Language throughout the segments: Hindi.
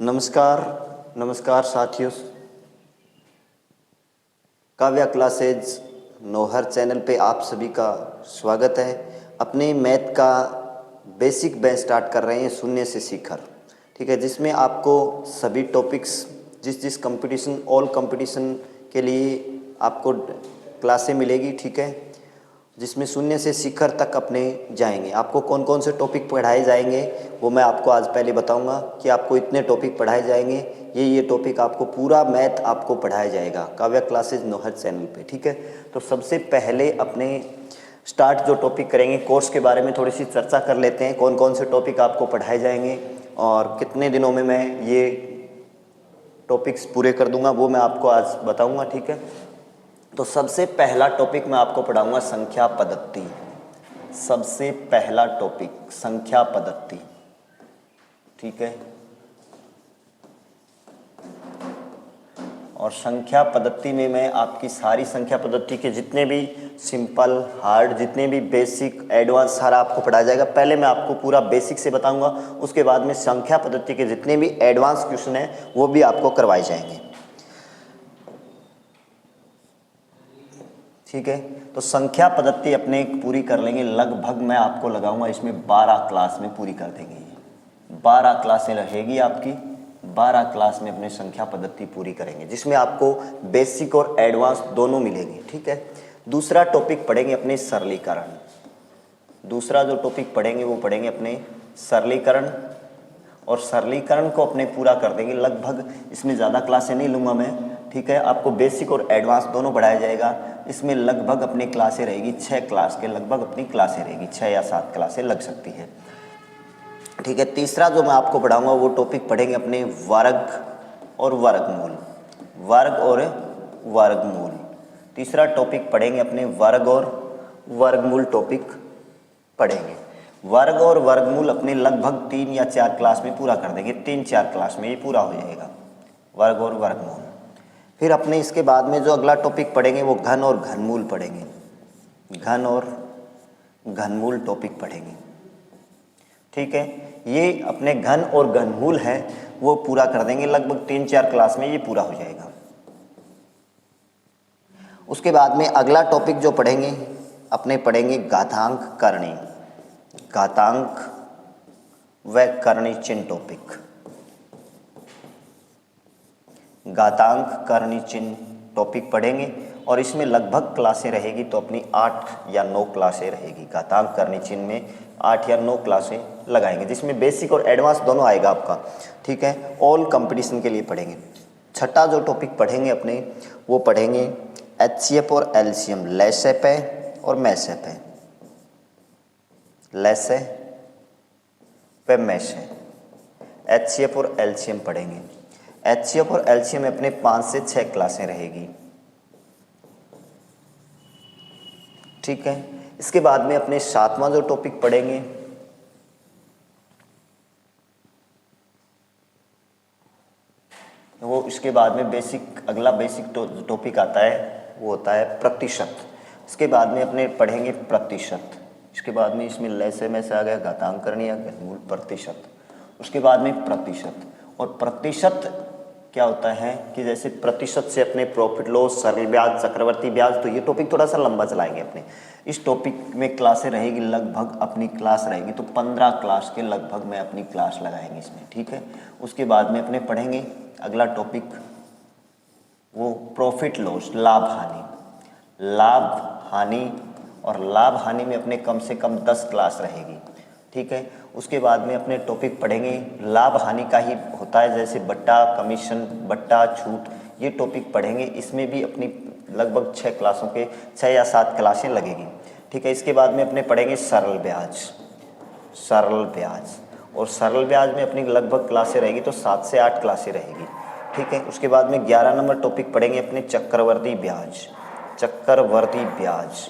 नमस्कार। नमस्कार साथियों। काव्या क्लासेज नौहर चैनल पे आप सभी का स्वागत है। अपने मैथ का बेसिक बैच स्टार्ट कर रहे हैं शून्य से शिखर। ठीक है, जिसमें आपको सभी टॉपिक्स जिस कंपटीशन ऑल कंपटीशन के लिए आपको क्लासें मिलेगी। ठीक है, जिसमें शून्य से शिखर तक अपने जाएंगे। आपको कौन कौन से टॉपिक पढ़ाए जाएंगे वो मैं आपको आज पहले बताऊंगा कि आपको इतने टॉपिक पढ़ाए जाएंगे। ये टॉपिक आपको पूरा मैथ आपको पढ़ाया जाएगा काव्या क्लासेज नौहर चैनल पे। ठीक है, तो सबसे पहले अपने स्टार्ट जो टॉपिक करेंगे कोर्स के बारे में थोड़ी सी चर्चा कर लेते हैं। कौन कौन से टॉपिक आपको पढ़ाए जाएंगे और कितने दिनों में मैं ये टॉपिक्स पूरे कर दूंगा वो मैं आपको आज बताऊंगा। ठीक है, तो सबसे पहला टॉपिक मैं आपको पढ़ाऊंगा संख्या पद्धति। सबसे पहला टॉपिक संख्या पद्धति। ठीक है, और संख्या पद्धति में मैं आपकी सारी संख्या पद्धति के जितने भी सिंपल हार्ड जितने भी बेसिक एडवांस सारा आपको पढ़ाया जाएगा। पहले मैं आपको पूरा बेसिक से बताऊंगा, उसके बाद में संख्या पद्धति के जितने भी एडवांस क्वेश्चन हैं वो भी आपको करवाए जाएंगे। ठीक है, तो संख्या पद्धति अपने पूरी कर लेंगे। लगभग मैं आपको लगाऊंगा इसमें 12 क्लास में पूरी कर देंगे। 12 क्लासें रहेगी आपकी, 12 क्लास में अपने संख्या पद्धति पूरी करेंगे, जिसमें आपको बेसिक और एडवांस दोनों मिलेंगे। ठीक है, दूसरा टॉपिक पढ़ेंगे अपने सरलीकरण। दूसरा जो टॉपिक पढ़ेंगे वो पढ़ेंगे अपने सरलीकरण, और सरलीकरण को अपने पूरा कर देंगे। लगभग इसमें ज़्यादा क्लासें नहीं लूँगा मैं। ठीक है, आपको बेसिक और एडवांस दोनों पढ़ाया जाएगा। इसमें लगभग अपनी क्लासें रहेगी 6 क्लास के लगभग अपनी क्लासें रहेगी, 6 या 7 क्लासें लग सकती है। ठीक है, तीसरा जो मैं आपको पढ़ाऊंगा वो टॉपिक पढ़ेंगे अपने वर्ग और वर्गमूल। वर्ग और वर्गमूल, तीसरा टॉपिक पढ़ेंगे अपने वर्ग और वर्गमूल टॉपिक पढ़ेंगे। वर्ग और वर्गमूल अपने लगभग 3 या 4 क्लास में पूरा कर देंगे। 3-4 क्लास में ये पूरा हो जाएगा वर्ग और वर्गमूल। फिर अपने इसके बाद में जो अगला टॉपिक पढ़ेंगे वो घन और घनमूल पढ़ेंगे। घन और घनमूल टॉपिक पढ़ेंगे। ठीक है, ये अपने घन और घनमूल है वो पूरा कर देंगे। लगभग 3-4 क्लास में ये पूरा हो जाएगा। उसके बाद में अगला टॉपिक जो पढ़ेंगे अपने पढ़ेंगे घातांक करणी। घातांक व करणी चिन्ह टॉपिक। घातांक करणी चिन्ह टॉपिक पढ़ेंगे और इसमें लगभग क्लासें रहेगी तो अपनी 8 या 9 क्लासें रहेगी। घातांक करणी चिन्ह में 8 या 9 क्लासें लगाएंगे, जिसमें बेसिक और एडवांस दोनों आएगा आपका। ठीक है, ऑल कंपटीशन के लिए पढ़ेंगे। छठा जो टॉपिक पढ़ेंगे अपने वो पढ़ेंगे एचसीएफ और एलसीएम, लैसे पे और मैसे पे। लैसे पे मैसे, एचसीएफ और एलसीएम पढ़ेंगे। एचसीएफ और एलसीएम में अपने 5 से 6 क्लासें रहेगी। ठीक है, इसके बाद में अपने 7वां जो टॉपिक पढ़ेंगे वो इसके बाद में बेसिक अगला बेसिक टॉपिक आता है वो होता है प्रतिशत। इसके बाद में अपने पढ़ेंगे प्रतिशत। इसके बाद में इसमें लैसे में से आ गया घातांक करणी या घनमूल प्रतिशत। उसके बाद में प्रतिशत, और प्रतिशत क्या होता है कि जैसे प्रतिशत से अपने प्रॉफिट लॉस, सरल ब्याज, चक्रवर्ती ब्याज, तो ये टॉपिक थोड़ा सा लंबा चलाएंगे अपने। इस टॉपिक में क्लासें रहेगी लगभग अपनी क्लास रहेगी तो 15 क्लास के लगभग मैं अपनी क्लास लगाएंगे इसमें। ठीक है, उसके बाद में अपने पढ़ेंगे अगला टॉपिक वो प्रॉफिट लॉस, लाभ हानि। लाभ हानि, और लाभ हानि में अपने कम से कम 10 क्लास रहेगी। ठीक है, उसके बाद में अपने टॉपिक पढ़ेंगे लाभ हानि का ही होता है, जैसे बट्टा, कमीशन, बट्टा, छूट, ये टॉपिक पढ़ेंगे। इसमें भी अपनी लगभग 6 क्लासों के 6 या 7 क्लासें लगेगी। ठीक है, इसके बाद में अपने पढ़ेंगे सरल ब्याज। सरल ब्याज, और सरल ब्याज में अपनी लगभग क्लासें रहेगी तो 7 से 8 क्लासें रहेगी। ठीक है, उसके बाद में 11 नंबर टॉपिक पढ़ेंगे अपने चक्रवर्ती ब्याज। चक्रवर्ती ब्याज,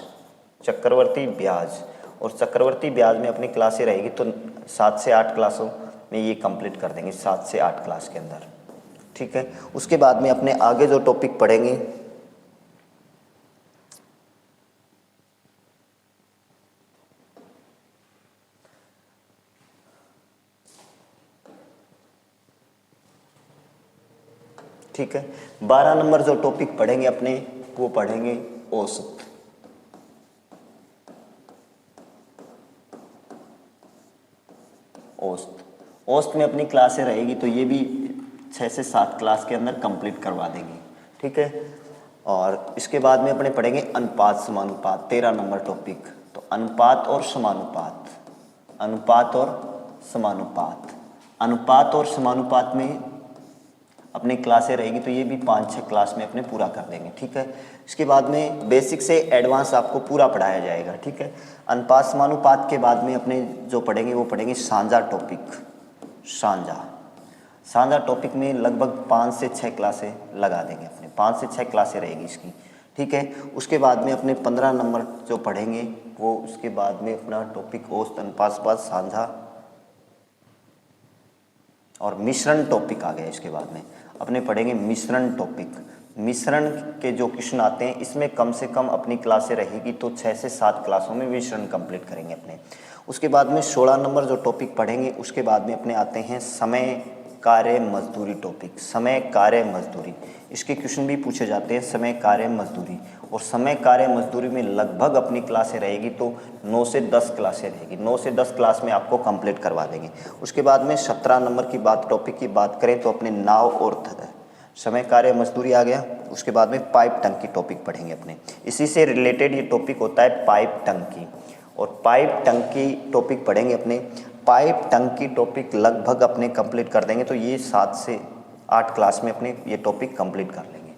चक्रवर्ती ब्याज, और चक्रवर्ती ब्याज में अपनी क्लासें रहेगी तो 7 से 8 क्लासों में ये कंप्लीट कर देंगे, 7 से 8 क्लास के अंदर। ठीक है, उसके बाद में अपने आगे जो टॉपिक पढ़ेंगे ठीक है। 12 नंबर जो टॉपिक पढ़ेंगे अपने वो पढ़ेंगे औसत। औसत औसत में अपनी क्लासें रहेगी तो ये भी 6 से 7 क्लास के अंदर कंप्लीट करवा देंगे, ठीक है। और इसके बाद में अपने पढ़ेंगे अनुपात समानुपात, 13 नंबर टॉपिक। तो अनुपात और समानुपात, अनुपात और समानुपात, अनुपात और समानुपात में अपनी क्लासें रहेगी तो ये भी 5-6 क्लास में अपने पूरा कर देंगे, ठीक है। इसके बाद में बेसिक से एडवांस आपको पूरा पढ़ाया जाएगा, ठीक है। अनुपात समानुपात के बाद में अपने जो पढ़ेंगे वो पढ़ेंगे साझा टॉपिक। साझा साझा टॉपिक में लगभग 5 से 6 क्लासें लगा देंगे अपने, 5 से 6 क्लासें रहेगी इसकी, ठीक है। उसके बाद में अपने 15 नंबर जो पढ़ेंगे वो उसके बाद में अपना टॉपिक औसत, अनुपात, साझा और मिश्रण टॉपिक आ गया। इसके बाद में अपने पढ़ेंगे मिश्रण टॉपिक। मिश्रण के जो क्वेश्चन आते हैं इसमें कम से कम अपनी क्लासें रहेगी तो 6 से 7 क्लासों में मिश्रण कंप्लीट करेंगे अपने। उसके बाद में 16 नंबर जो टॉपिक पढ़ेंगे उसके बाद में अपने आते हैं समय कार्य मजदूरी टॉपिक। समय कार्य मजदूरी, इसके क्वेश्चन भी पूछे जाते हैं, समय कार्य मजदूरी। और समय कार्य मजदूरी में लगभग अपनी क्लासें रहेगी तो 9 से 10 क्लासें रहेगी, 9 से 10 क्लास में आपको कंप्लीट करवा देंगे। उसके बाद में 17 नंबर की बात, टॉपिक की बात करें तो अपने नाव और समय कार्य मजदूरी आ गया। उसके बाद में पाइप टंकी टॉपिक पढ़ेंगे अपने, इसी से रिलेटेड ये टॉपिक होता है पाइप टंकी। और पाइप टंकी टॉपिक पढ़ेंगे अपने, पाइप टंकी टॉपिक लगभग अपने कंप्लीट कर देंगे तो ये 7 से 8 क्लास में अपने ये टॉपिक कंप्लीट कर लेंगे।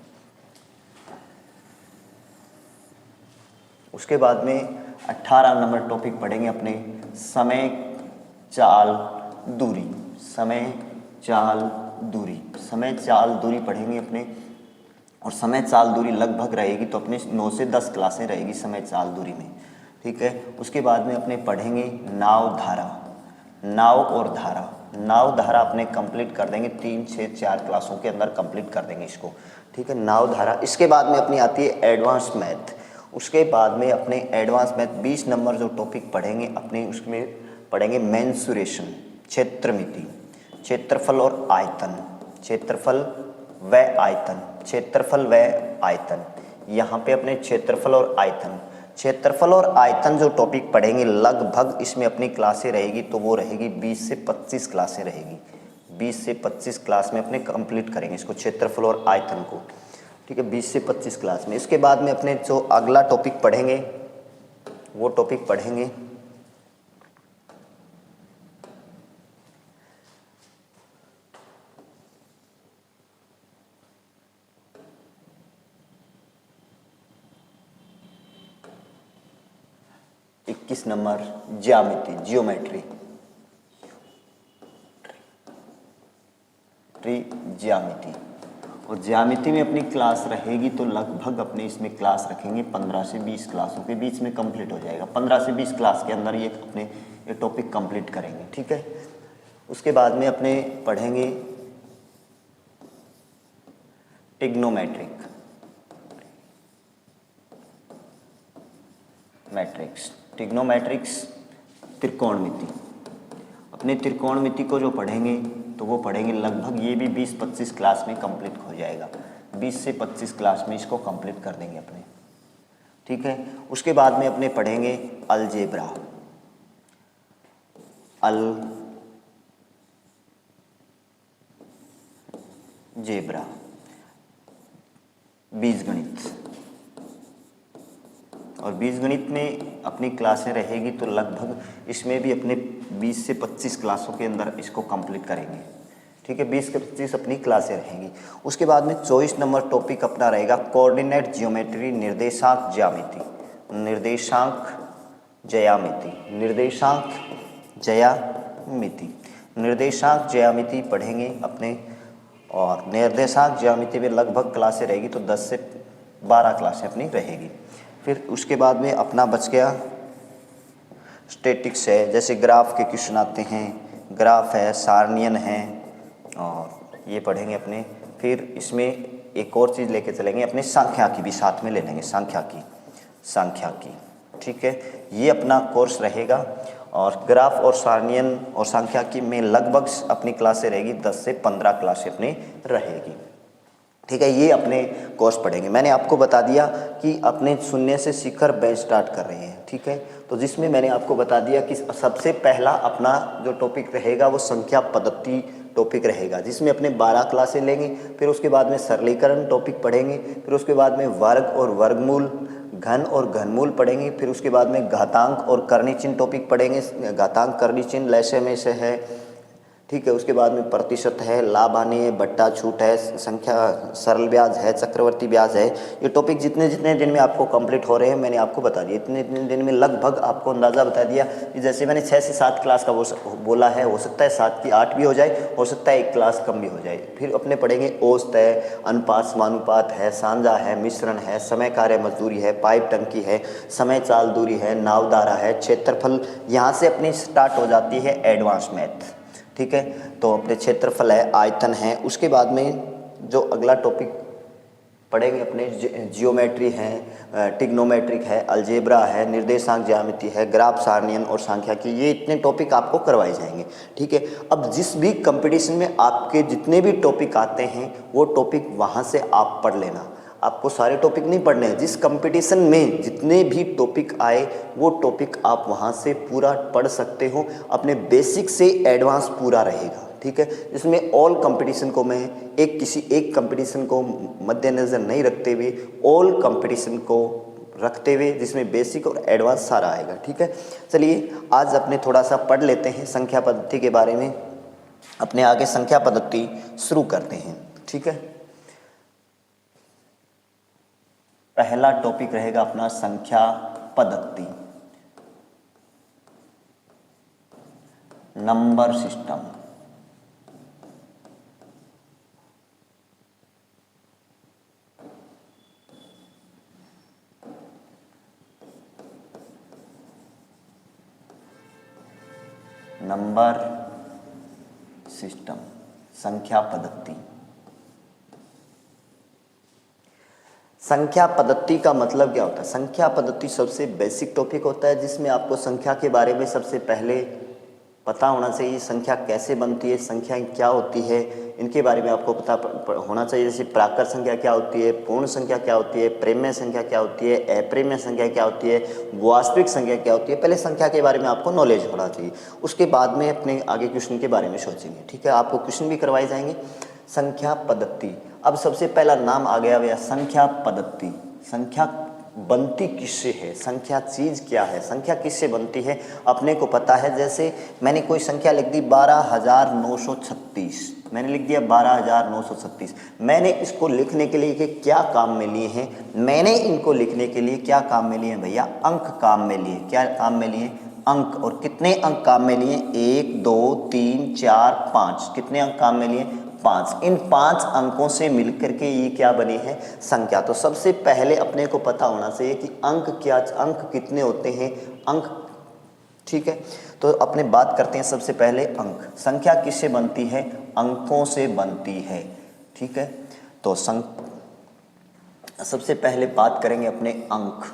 उसके बाद में 18 नंबर टॉपिक पढ़ेंगे अपने समय चाल दूरी। समय चाल दूरी, समय चाल दूरी पढ़ेंगे अपने। और समय चाल दूरी लगभग रहेगी तो अपने 9 से 10 क्लासें रहेगी समय चाल दूरी में, ठीक है। उसके बाद में अपने पढ़ेंगे नाव धारा। नाव और धारा, नाव धारा अपने कंप्लीट कर देंगे 3 से 4 क्लासों के अंदर कंप्लीट कर देंगे इसको, ठीक है, नाव धारा। इसके बाद में अपनी आती है एडवांस मैथ। उसके बाद में अपने एडवांस मैथ 20 नंबर जो टॉपिक पढ़ेंगे अपने उसमें पढ़ेंगे मेंसुरेशन, क्षेत्रमिति, क्षेत्रफल और आयतन, क्षेत्रफल व आयतन, क्षेत्रफल व आयतन। यहाँ पे अपने क्षेत्रफल और आयतन, क्षेत्रफल और आयतन जो टॉपिक पढ़ेंगे लगभग इसमें अपनी क्लासें रहेगी तो वो रहेगी 20 से 25 क्लासें रहेगी, 20 से 25 क्लास में अपने कंप्लीट करेंगे इसको, क्षेत्रफल और आयतन को, ठीक है, 20 से 25 क्लास में। इसके बाद में अपने जो अगला टॉपिक पढ़ेंगे वो टॉपिक पढ़ेंगे इक्कीस नंबर ज्यामिति, जियोमेट्री, ज्यामिति। और ज्यामिति में अपनी क्लास रहेगी तो लगभग अपने इसमें क्लास रखेंगे 15 से 20 क्लासों के बीच में कंप्लीट हो जाएगा, 15 से 20 क्लास के अंदर ये अपने ये टॉपिक कंप्लीट करेंगे, ठीक है। उसके बाद में अपने पढ़ेंगे टिग्नोमेट्रिक, मैट्रिक्स, टिग्नोमेट्रिक्स, त्रिकोणमिति। अपने त्रिकोणमिति को जो पढ़ेंगे तो वो पढ़ेंगे लगभग ये भी 20-25 क्लास में कंप्लीट हो जाएगा, 20 से 25 क्लास में इसको कंप्लीट कर देंगे अपने, ठीक है। उसके बाद में अपने पढ़ेंगे अलजेब्रा, अलजेब्रा, बीजगणित। और बीजगणित में अपनी क्लासें रहेगी तो लगभग इसमें भी अपने 20 से 25 क्लासों के अंदर इसको कंप्लीट करेंगे, ठीक है, 20 से 25 अपनी क्लासें रहेंगी। उसके बाद में 24 नंबर टॉपिक अपना रहेगा कोऑर्डिनेट जियोमेट्री, निर्देशांक ज्यामिति, निर्देशांक ज्यामिति, निर्देशांक ज्यामिति, निर्देशांक ज्यामिति पढ़ेंगे अपने। और निर्देशांक ज्यामिति में लगभग क्लासें रहेगी तो 10 से 12 क्लासें अपनी रहेगी। फिर उसके बाद में अपना बच गया स्टैटिक्स है, जैसे ग्राफ के क्वेश्चन आते हैं, ग्राफ है, सारणियन है, और ये पढ़ेंगे अपने। फिर इसमें एक और चीज़ लेके चलेंगे अपने, सांख्यिकी भी साथ में ले लेंगे, सांख्यिकी, ठीक है, ये अपना कोर्स रहेगा। और ग्राफ और सारणियन और सांख्यिकी में लगभग अपनी क्लासें रहेगी 10 से 15 क्लासें अपनी रहेगी। ठीक है, ये अपने कोर्स पढ़ेंगे। मैंने आपको बता दिया कि अपने शून्य से सीखकर बैच स्टार्ट कर रहे हैं, ठीक है। तो जिसमें मैंने आपको बता दिया कि सबसे पहला अपना जो टॉपिक रहेगा वो संख्या पद्धति टॉपिक रहेगा, जिसमें अपने 12 क्लासें लेंगे। फिर उसके बाद में सरलीकरण टॉपिक पढ़ेंगे। फिर उसके बाद में वर्ग और वर्गमूल, घन और घनमूल पढ़ेंगे। फिर उसके बाद में घातांक और करनी चिन्ह टॉपिक पढ़ेंगे। घातांक करनी चिन्ह लैसे में से है, ठीक है। उसके बाद में प्रतिशत है, लाभ हानि है, बट्टा छूट है, संख्या सरल ब्याज है, चक्रवर्ती ब्याज है। ये टॉपिक जितने जितने दिन में आपको कंप्लीट हो रहे हैं मैंने आपको बता दिया। इतने इतने दिन में लगभग आपको अंदाज़ा बता दिया कि जैसे मैंने 6 से 7 क्लास का वो बोला है, हो सकता है 7 की 8 भी हो जाए, हो सकता है 1 क्लास कम भी हो जाए। फिर अपने पढ़ेंगे औसत है, अनुपात समानुपात है, सांझा है, मिश्रण है, समय कार्य मजदूरी है, पाइप टंकी है, समय चाल दूरी है, नावदारा है, क्षेत्रफल। यहाँ से अपनी स्टार्ट हो जाती है एडवांस मैथ, ठीक है। तो अपने क्षेत्रफल है, आयतन है। उसके बाद में जो अगला टॉपिक पढ़ेंगे अपने जियोमेट्री है, टिग्नोमेट्रिक है, अलजेब्रा है, निर्देशांक ज्यामिति है, ग्राफ सारणियन और सांख्यिकी। ये इतने टॉपिक आपको करवाए जाएंगे, ठीक है। अब जिस भी कंपटीशन में आपके जितने भी टॉपिक आते हैं वो टॉपिक वहाँ से आप पढ़ लेना। आपको सारे टॉपिक नहीं पढ़ने हैं, जिस कंपटीशन में जितने भी टॉपिक आए वो टॉपिक आप वहाँ से पूरा पढ़ सकते हो। अपने बेसिक से एडवांस पूरा रहेगा, ठीक है। इसमें ऑल कंपटीशन को मैं किसी एक कंपटीशन को मद्देनज़र नहीं रखते हुए ऑल कंपटीशन को रखते हुए जिसमें बेसिक और एडवांस सारा आएगा, ठीक है। चलिए आज अपने थोड़ा सा पढ़ लेते हैं संख्या पद्धति के बारे में। अपने आगे संख्या पद्धति शुरू करते हैं, ठीक है। पहला टॉपिक रहेगा अपना संख्या पद्धति, नंबर सिस्टम। नंबर सिस्टम, संख्या पद्धति। संख्या पद्धति का मतलब क्या होता है? संख्या पद्धति सबसे बेसिक टॉपिक होता है जिसमें आपको संख्या के बारे में सबसे पहले पता होना चाहिए। संख्या कैसे बनती है, संख्या क्या होती है, इनके बारे में आपको पता होना चाहिए। जैसे प्राकृत संख्या क्या होती है, पूर्ण संख्या क्या होती है, प्रेम्य संख्या क्या होती है, अप्रेम्य संख्या क्या होती है, वास्तविक संख्या क्या होती है। पहले संख्या के बारे में आपको नॉलेज होना चाहिए, उसके बाद में अपने आगे क्वेश्चन के बारे में सोचेंगे, ठीक है। आपको क्वेश्चन भी करवाए जाएंगे। संख्या पद्धति, अब सबसे पहला नाम आ गया भैया संख्या पद्धति। संख्या बनती किससे है, संख्या चीज क्या है, संख्या किससे बनती है अपने को पता है। जैसे मैंने कोई संख्या लिख दी 12,936, मैंने लिख दिया 12,936। मैंने इसको लिखने के लिए क्या काम में लिए हैं, मैंने इनको लिखने के लिए क्या काम में लिए हैं भैया, अंक काम में लिए। क्या काम में लिए, अंक। और कितने अंक काम में लिए, 1 2 3 4 5। कितने अंक काम में लिए, 5। इन 5 अंकों से मिलकर के ये क्या बने हैं, संख्या। तो सबसे पहले अपने को पता होना चाहिए कि अंक क्या, अंक कितने होते हैं, अंक, ठीक है। तो अपने बात करते हैं सबसे पहले अंक। संख्या किससे बनती है, अंकों से बनती है, ठीक है। तो सबसे पहले बात करेंगे अपने अंक।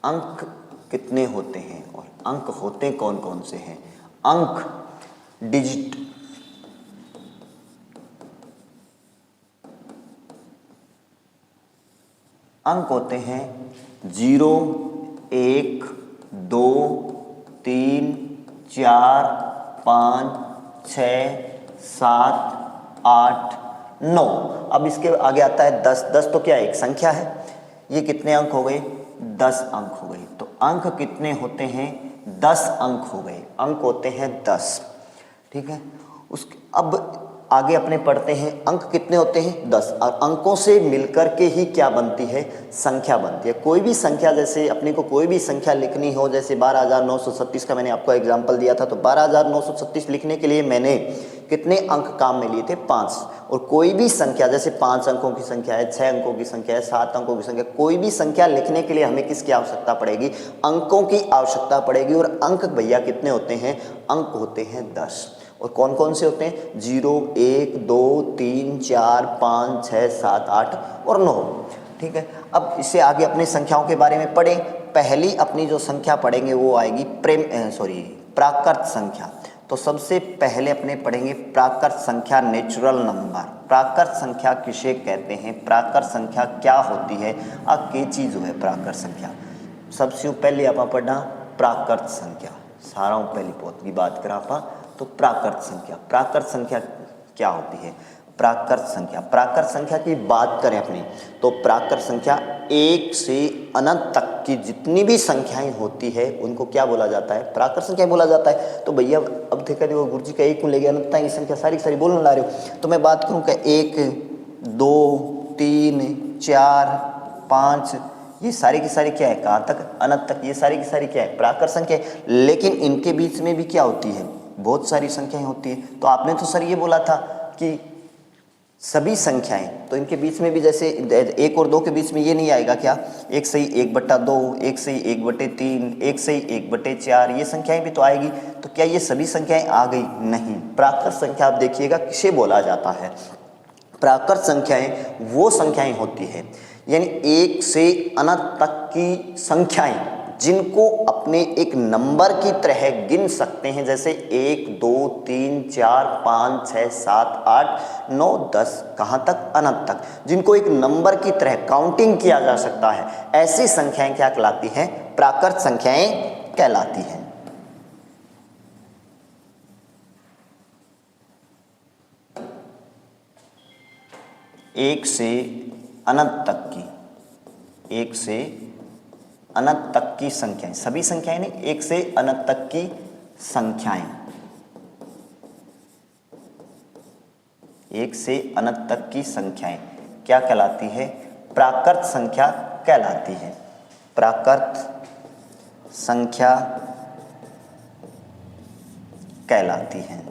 अंक कितने होते हैं और अंक होते कौन कौन से हैं। अंक डिजिट, अंक होते हैं 0 1 2 3 4 5 6 7 8 9। अब इसके आगे आता है 10। 10 तो क्या एक संख्या है, ये कितने अंक हो गए, 10 अंक हो गए। तो अंक कितने होते हैं, 10 अंक हो गए, अंक होते हैं 10, ठीक है। अब आगे अपने पढ़ते हैं अंक कितने होते हैं, 10। और अंकों से मिलकर के ही क्या बनती है, संख्या बनती है। कोई भी संख्या, जैसे अपने को कोई भी संख्या लिखनी हो, जैसे 12,936 का मैंने आपको एग्जांपल दिया था। तो 12,936 लिखने के लिए मैंने कितने अंक काम में लिए थे, 5। और कोई भी संख्या, जैसे 5 अंकों की संख्या है, 6 अंकों की संख्या है, 7 अंकों की संख्या, कोई भी संख्या लिखने के लिए हमें किसकी आवश्यकता पड़ेगी, अंकों की आवश्यकता पड़ेगी। और अंक भैया कितने होते हैं, अंक होते हैं 10। और कौन कौन से होते हैं, 0 1 2 3 4 5 6 7 8 और 9, ठीक है। अब इससे आगे अपनी संख्याओं के बारे में पढ़ें। पहली अपनी जो संख्या पढ़ेंगे वो आएगी प्राकृत संख्या। तो सबसे पहले अपने पढ़ेंगे प्राकृत संख्या, नेचुरल नंबर। प्राकृत संख्या किसे कहते हैं, प्राकृत संख्या क्या होती है, के चीज है प्राकृत संख्या। सबसे पहले आप पढ़ना प्राकृत संख्या, सारा पहली पौध की बात करा आप तो प्राकृत संख्या। प्राकृत संख्या क्या होती है, प्राकृत संख्या, प्राकृत संख्या की बात करें अपनी तो प्राकृत संख्या 1 से अनंत तक की जितनी भी संख्याएं होती है उनको क्या बोला जाता है, प्राकृत संख्या बोला जाता है। तो भैया अब देखा देखो गुरु जी का 1 को ले गया अनंत तक की संख्या सारी सारी बोलने ला रहे हो, तो मैं बात करूँ क्या 1 2 3 4 5 ये सारी की सारी क्या है, कहाँ तक, अनंत तक, ये सारी की सारी क्या है, प्राकृत संख्या है। लेकिन इनके बीच में भी क्या होती है, बहुत सारी संख्याएं होती है। तो आपने तो सर ये बोला था कि सभी संख्याएं, तो इनके बीच में भी जैसे 1 और 2 के बीच में ये नहीं आएगा क्या, 1 से ही 1/2, 1 से ही 1/3, 1 से ही 1/4, ये संख्याएं भी तो आएगी। तो क्या ये सभी संख्याएं आ गई, नहीं। प्राकृत संख्या आप देखिएगा किसे बोला जाता है, प्राकृत संख्याएं वो संख्याएं होती है यानी 1 से अनंत तक की संख्याएं जिनको अपने एक नंबर की तरह गिन सकते हैं, जैसे 1 2 3 4 5 6 7 8 9 10 कहाँ तक, अनंत तक, जिनको एक नंबर की तरह काउंटिंग किया जा सकता है, ऐसी संख्याएं क्या कहलाती हैं, प्राकृत संख्याएं कहलाती हैं। एक से अनंत तक की, 1 से अनंत तक की संख्याएं, सभी संख्याएं नहीं, 1 से अनंत तक की संख्याएं, 1 से अनंत तक की संख्याएं क्या कहलाती है, प्राकृत संख्या कहलाती है। प्राकृत संख्या कहलाती है।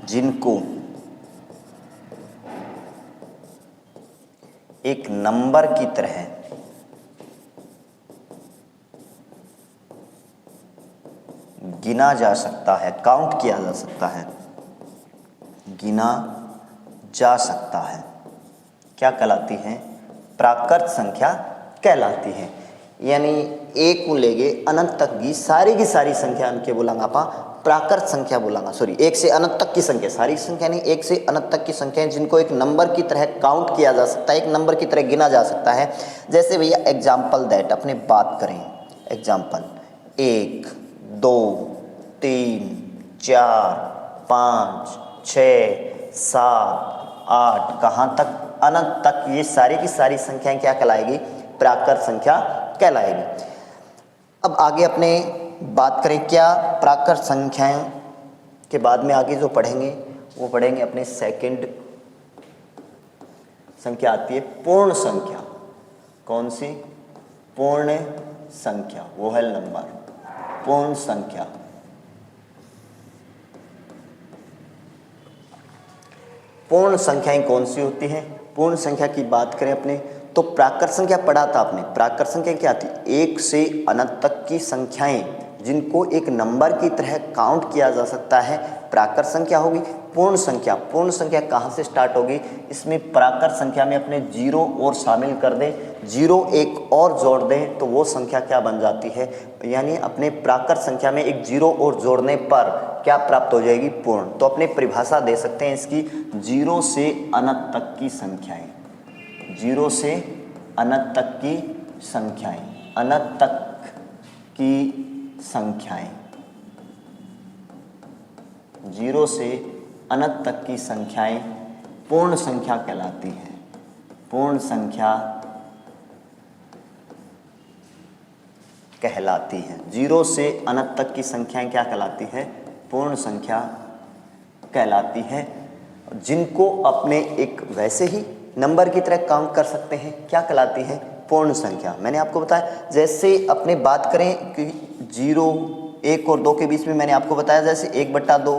जिनको एक नंबर की तरह गिना जा सकता है, काउंट किया जा सकता है, गिना जा सकता है, क्या कहलाती है, प्राकृत संख्या कहलाती है। यानी 1 को लेके अनंत तक की सारी संख्या उनके बोलांगा आपा प्राकृत संख्या बोलांगा, सॉरी 1 से अनंत तक की संख्या, सारी संख्या नहीं, 1 से अनंत तक की संख्या जिनको एक नंबर की तरह काउंट किया जा सकता है, एक नंबर की तरह गिना जा सकता है। जैसे भैया एग्जाम्पल दैट अपने बात करें, एग्जाम्पल 1 2 3 4 5 6 7 8 कहाँ तक, अनंत तक, ये सारी की सारी संख्याएं क्या कहलाएगी, प्राकृत संख्या कहलाएगी। अब आगे अपने बात करें क्या, प्राकृत संख्याएं के बाद में आगे जो पढ़ेंगे वो पढ़ेंगे अपने सेकंड संख्या आती है पूर्ण संख्या। कौन सी, पूर्ण संख्या, वो है नंबर, पूर्ण संख्या। पूर्ण संख्याएं कौन सी होती हैं, पूर्ण संख्या की बात करें अपने तो प्राकृत संख्या पढ़ा था आपने, प्राकृत संख्या क्या थी, 1 से अनंत तक की संख्याएं जिनको एक नंबर की तरह काउंट किया जा सकता है, प्राकृत संख्या होगी। पूर्ण संख्या, पूर्ण संख्या कहाँ से स्टार्ट होगी, इसमें प्राकृत संख्या में अपने 0 और शामिल कर दें, 0 एक और जोड़ दें तो वो संख्या क्या बन जाती है, यानी अपने प्राकृत संख्या में एक 0 और जोड़ने पर क्या प्राप्त हो जाएगी, पूर्ण। तो अपने परिभाषा दे सकते हैं इसकी, 0 से अनंत तक की संख्याएं, 0 से अनंत तक की संख्याएं, अनंत तक की संख्याएं, 0 से अनंत तक की संख्याएं पूर्ण संख्या कहलाती है। पूर्ण संख्या कहलाती है, 0 से अनंत तक की संख्याएं क्या कहलाती है, पूर्ण संख्या कहलाती है, जिनको अपने एक वैसे ही नंबर की तरह काउंट कर सकते हैं, क्या कहलाती है, पूर्ण संख्या। मैंने आपको बताया जैसे अपने बात करें कि 0 1 और 2 के बीच में मैंने आपको बताया जैसे 1/2,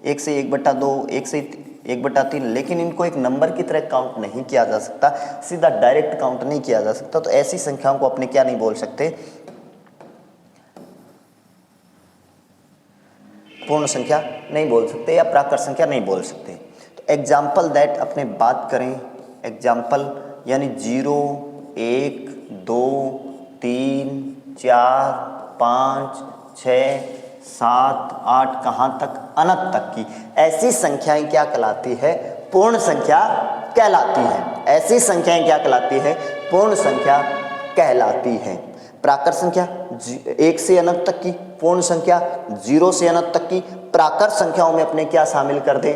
1 से 1/2, 1 से 1/3, लेकिन इनको एक नंबर की तरह काउंट नहीं किया जा सकता, सीधा डायरेक्ट काउंट नहीं किया जा सकता, तो ऐसी संख्याओं को अपने क्या नहीं बोल सकते, पूर्ण संख्या नहीं बोल सकते या प्राकृत संख्या नहीं बोल सकते। तो एग्जाम्पल दैट अपने बात करें, एग्जाम्पल यानी 0 1 2 3 4 5 6 7 8 कहाँ तक, अनंत तक की ऐसी संख्याएं क्या कहलाती है, पूर्ण संख्या कहलाती है। ऐसी संख्याएं क्या कहलाती है, पूर्ण संख्या कहलाती है। प्राकृत संख्या 1 से अनंत तक की, पूर्ण संख्या 0 से अनंत तक की। प्राकृत संख्याओं में अपने क्या शामिल कर दें,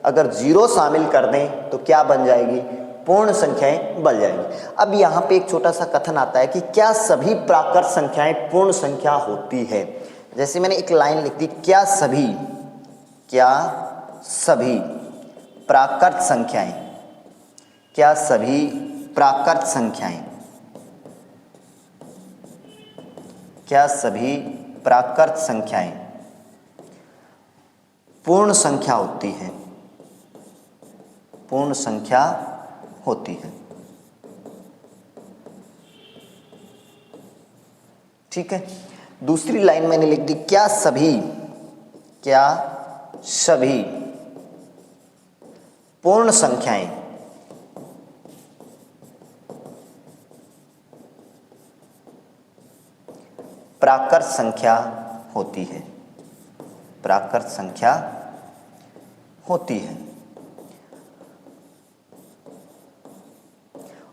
अगर 0 शामिल कर दें तो क्या बन जाएगी, पूर्ण संख्याएं बन जाएंगी। अब यहाँ पे एक छोटा सा कथन आता है कि क्या सभी प्राकृत संख्याएं पूर्ण संख्या होती है। जैसे मैंने एक लाइन लिख दी, क्या सभी प्राकृत संख्याएं, क्या सभी प्राकृत संख्याएं, क्या सभी प्राकृत संख्याएं पूर्ण संख्या होती है, पूर्ण संख्या होती है। ठीक है, दूसरी लाइन मैंने लिख दी, क्या सभी पूर्ण संख्याएं प्राकृत संख्या होती है, प्राकृत संख्या होती है।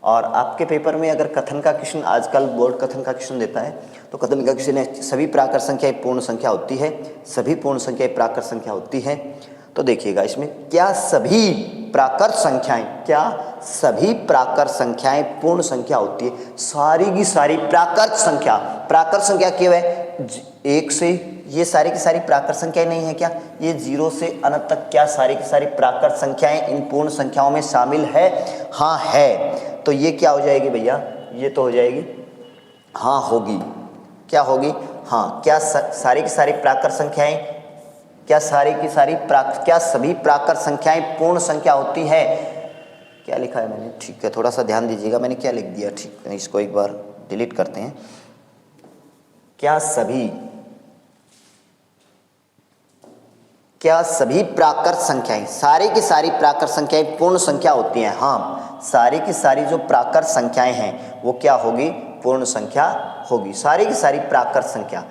और आपके पेपर में अगर कथन का क्वेश्चन, आजकल बोर्ड कथन का क्वेश्चन देता है, तो कथन का क्वेश्चन है सभी प्राकृत संख्याएं पूर्ण संख्या होती है, सभी पूर्ण संख्याएं प्राकृत संख्या होती है। तो देखिएगा इसमें, क्या सभी प्राकृत संख्याएं, क्या सभी प्राकृत संख्याएं पूर्ण संख्या होती है। सारी की सारी प्राकृत संख्या क्यों है, 1 से, ये सारी की सारी प्राकृत संख्याएं नहीं है क्या, ये 0 से अनंत तक क्या सारी की सारी प्राकृत संख्याएं इन पूर्ण संख्याओं में शामिल है, हाँ है। तो ये क्या हो जाएगी भैया, ये तो हो जाएगी हाँ होगी, क्या होगी, हाँ। क्या सारी की सारी प्राकृत संख्याएं, क्या सारी की सारी क्या सभी प्राकृत संख्याएं पूर्ण संख्या होती है। क्या लिखा है मैंने, ठीक है, थोड़ा सा ध्यान दीजिएगा मैंने क्या लिख दिया, ठीक है, इसको एक बार डिलीट करते हैं। क्या सभी प्राकृत संख्याएं, सारी की सारी प्राकृत संख्याएं पूर्ण संख्या होती हैं, हाँ। सारी की सारी जो प्राकृत संख्याएं हैं वो क्या होगी, पूर्ण संख्या होगी। सारी की सारी प्राकृत संख्या,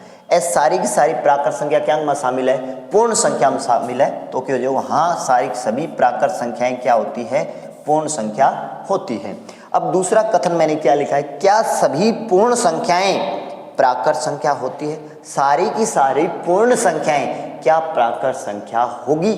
सारी की सारी प्राकृत संख्या क्या में शामिल है, पूर्ण संख्या में शामिल है। तो क्या हो जाएगा, हाँ सारी सभी प्राकृत संख्याएं क्या होती है, पूर्ण संख्या होती है। अब दूसरा कथन मैंने क्या लिखा है, क्या सभी पूर्ण संख्याएं प्राकृत संख्या होती है। सारी की सारी पूर्ण संख्याएं क्या प्राकृत संख्या होगी।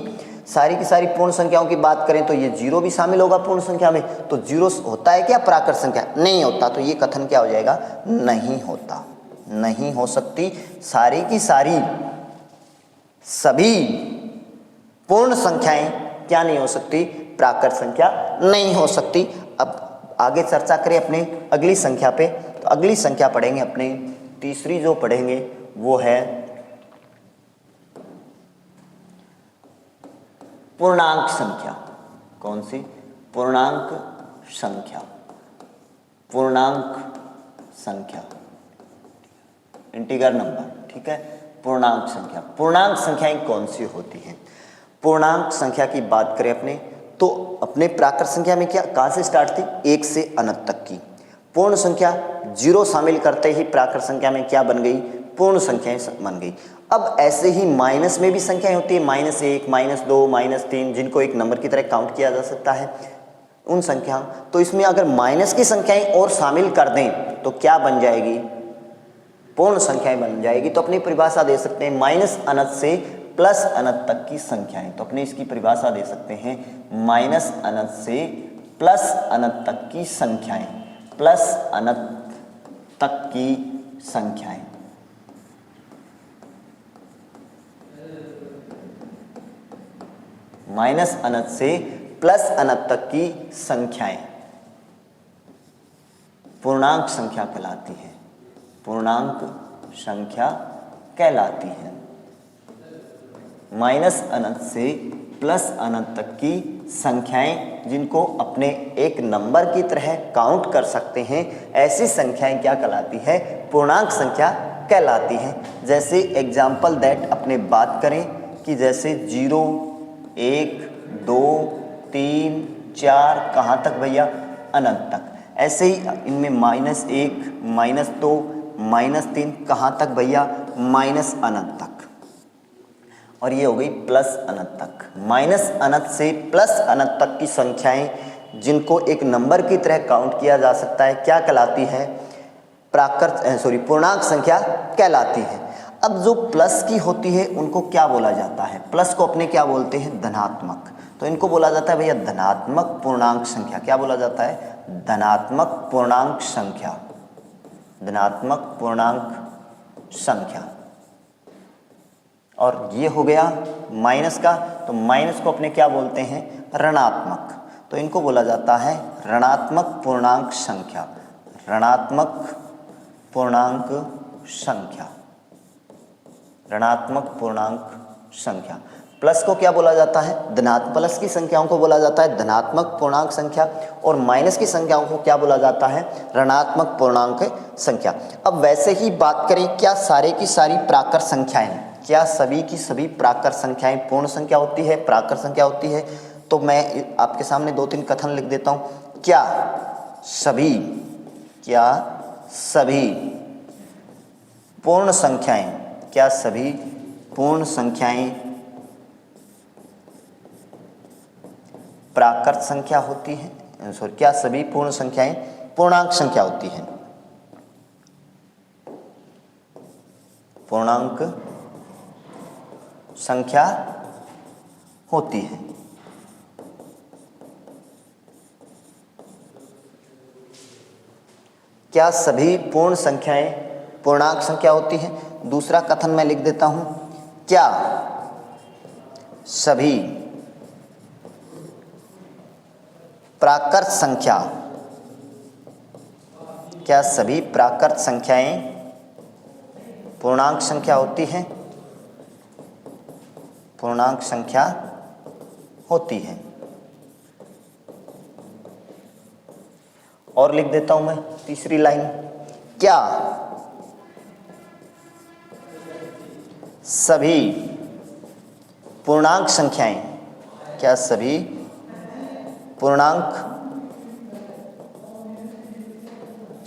सारी की सारी पूर्ण संख्याओं की बात करें तो ये 0 भी शामिल होगा पूर्ण संख्या में, तो 0 होता है क्या प्राकृत संख्या, नहीं होता। तो ये कथन क्या हो जाएगा, नहीं होता, नहीं हो सकती। सारी की सारी सभी पूर्ण संख्याएं क्या नहीं हो सकती, प्राकृत संख्या नहीं हो सकती। अब आगे चर्चा करें अपने अगली संख्या पे, तो अगली संख्या पढ़ेंगे अपने, तीसरी जो पढ़ेंगे वो है पूर्णांक संख्या। कौन सी, पूर्णांक संख्या, पूर्णांक संख्या, इंटीगर नंबर, ठीक है। पूर्णांक संख्या, पूर्णांक संख्याएं कौन सी होती हैं। पूर्णांक संख्या की बात करें अपने, तो अपने प्राकृत संख्या में क्या, कहाँ से स्टार्ट थी, 1 से अनंत तक की। पूर्ण संख्या 0 शामिल करते ही प्राकृत संख्या में क्या बन गई, पूर्ण संख्याएं बन गई। अब ऐसे ही माइनस में भी संख्याएं होती है, -1, -2, -3, जिनको एक नंबर की तरह काउंट किया जा सकता है उन संख्या। तो इसमें अगर माइनस की संख्याएं और शामिल कर दें तो क्या बन जाएगी, पूर्ण संख्याएं बन जाएगी। तो अपनी परिभाषा दे सकते हैं माइनस अनंत से प्लस अनंत तक की संख्याएं। तो अपने इसकी परिभाषा दे सकते हैं माइनस अनंत से प्लस अनंत तक की संख्याएं, प्लस अनंत तक की संख्याएं। माइनस अनंत से प्लस अनंत तक की संख्याएं पूर्णांक संख्या कहलाती है, पूर्णांक संख्या कहलाती है। माइनस अनंत से प्लस अनंत तक की संख्याएं जिनको अपने एक नंबर की तरह काउंट कर सकते हैं, ऐसी संख्याएं क्या कहलाती है, पूर्णांक संख्या कहलाती हैं। जैसे एग्जाम्पल दैट अपने बात करें कि जैसे 0, 1, 2, 3, 4 कहाँ तक भैया, अनंत तक। ऐसे ही इनमें -1, -2, -3 कहाँ तक भैया, माइनस अनंत तक, और ये हो गई प्लस अनंत तक। माइनस अनंत से प्लस अनंत तक की संख्याएं जिनको एक नंबर की तरह काउंट किया जा सकता है क्या कहलाती है, पूर्णांक संख्या कहलाती है। अब जो प्लस की होती है उनको क्या बोला जाता है, प्लस को अपने क्या बोलते हैं, धनात्मक, तो इनको बोला जाता है भैया धनात्मक पूर्णांक संख्या। क्या बोला जाता है, धनात्मक पूर्णांक संख्या, धनात्मक पूर्णांक संख्या। और ये हो गया माइनस का, तो माइनस को अपने क्या बोलते हैं, ऋणात्मक, तो इनको बोला जाता है ऋणात्मक पूर्णांक संख्या, ऋणात्मक पूर्णांक संख्या, ऋणात्मक पूर्णांक संख्या। प्लस को क्या बोला जाता है, प्लस की संख्याओं को बोला जाता है धनात्मक पूर्णांक संख्या, और माइनस की संख्याओं को क्या बोला जाता है, ऋणात्मक पूर्णांक संख्या। अब वैसे ही बात करें, क्या सारे की सारी प्राकृत संख्याएं, क्या सभी की सभी प्राकृत संख्याएं पूर्ण संख्या होती है, प्राकृत संख्या होती है? तो मैं आपके सामने 2-3 कथन लिख देता हूं। क्या सभी पूर्ण संख्याएं, क्या सभी पूर्ण संख्याएं प्राकृत संख्या होती है, क्या सभी पूर्ण संख्याएं पूर्णांक संख्या होती है, पूर्णांक संख्या होती है? क्या सभी पूर्ण संख्याएं पूर्णांक संख्या होती है? दूसरा कथन मैं लिख देता हूं, क्या सभी प्राकृत संख्या, क्या सभी प्राकृत संख्याएं पूर्णांक संख्या होती है, पूर्णांक संख्या होती है? और लिख देता हूं मैं तीसरी लाइन, क्या सभी पूर्णांक संख्याएं, क्या सभी पूर्णांक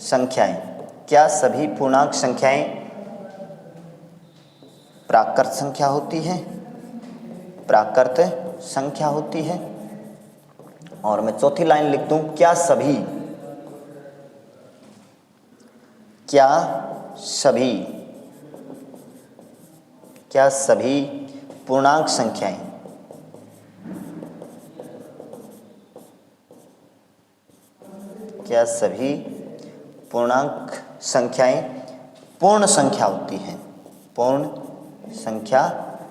संख्याएं, क्या सभी पूर्णांक संख्याएं प्राकृत संख्या होती है, प्राकृत संख्या होती है? और मैं चौथी लाइन लिख दूं, क्या सभी पूर्णांक संख्याएं क्या सभी पूर्णांक संख्याएं पूर्ण संख्या होती हैं, पूर्ण संख्या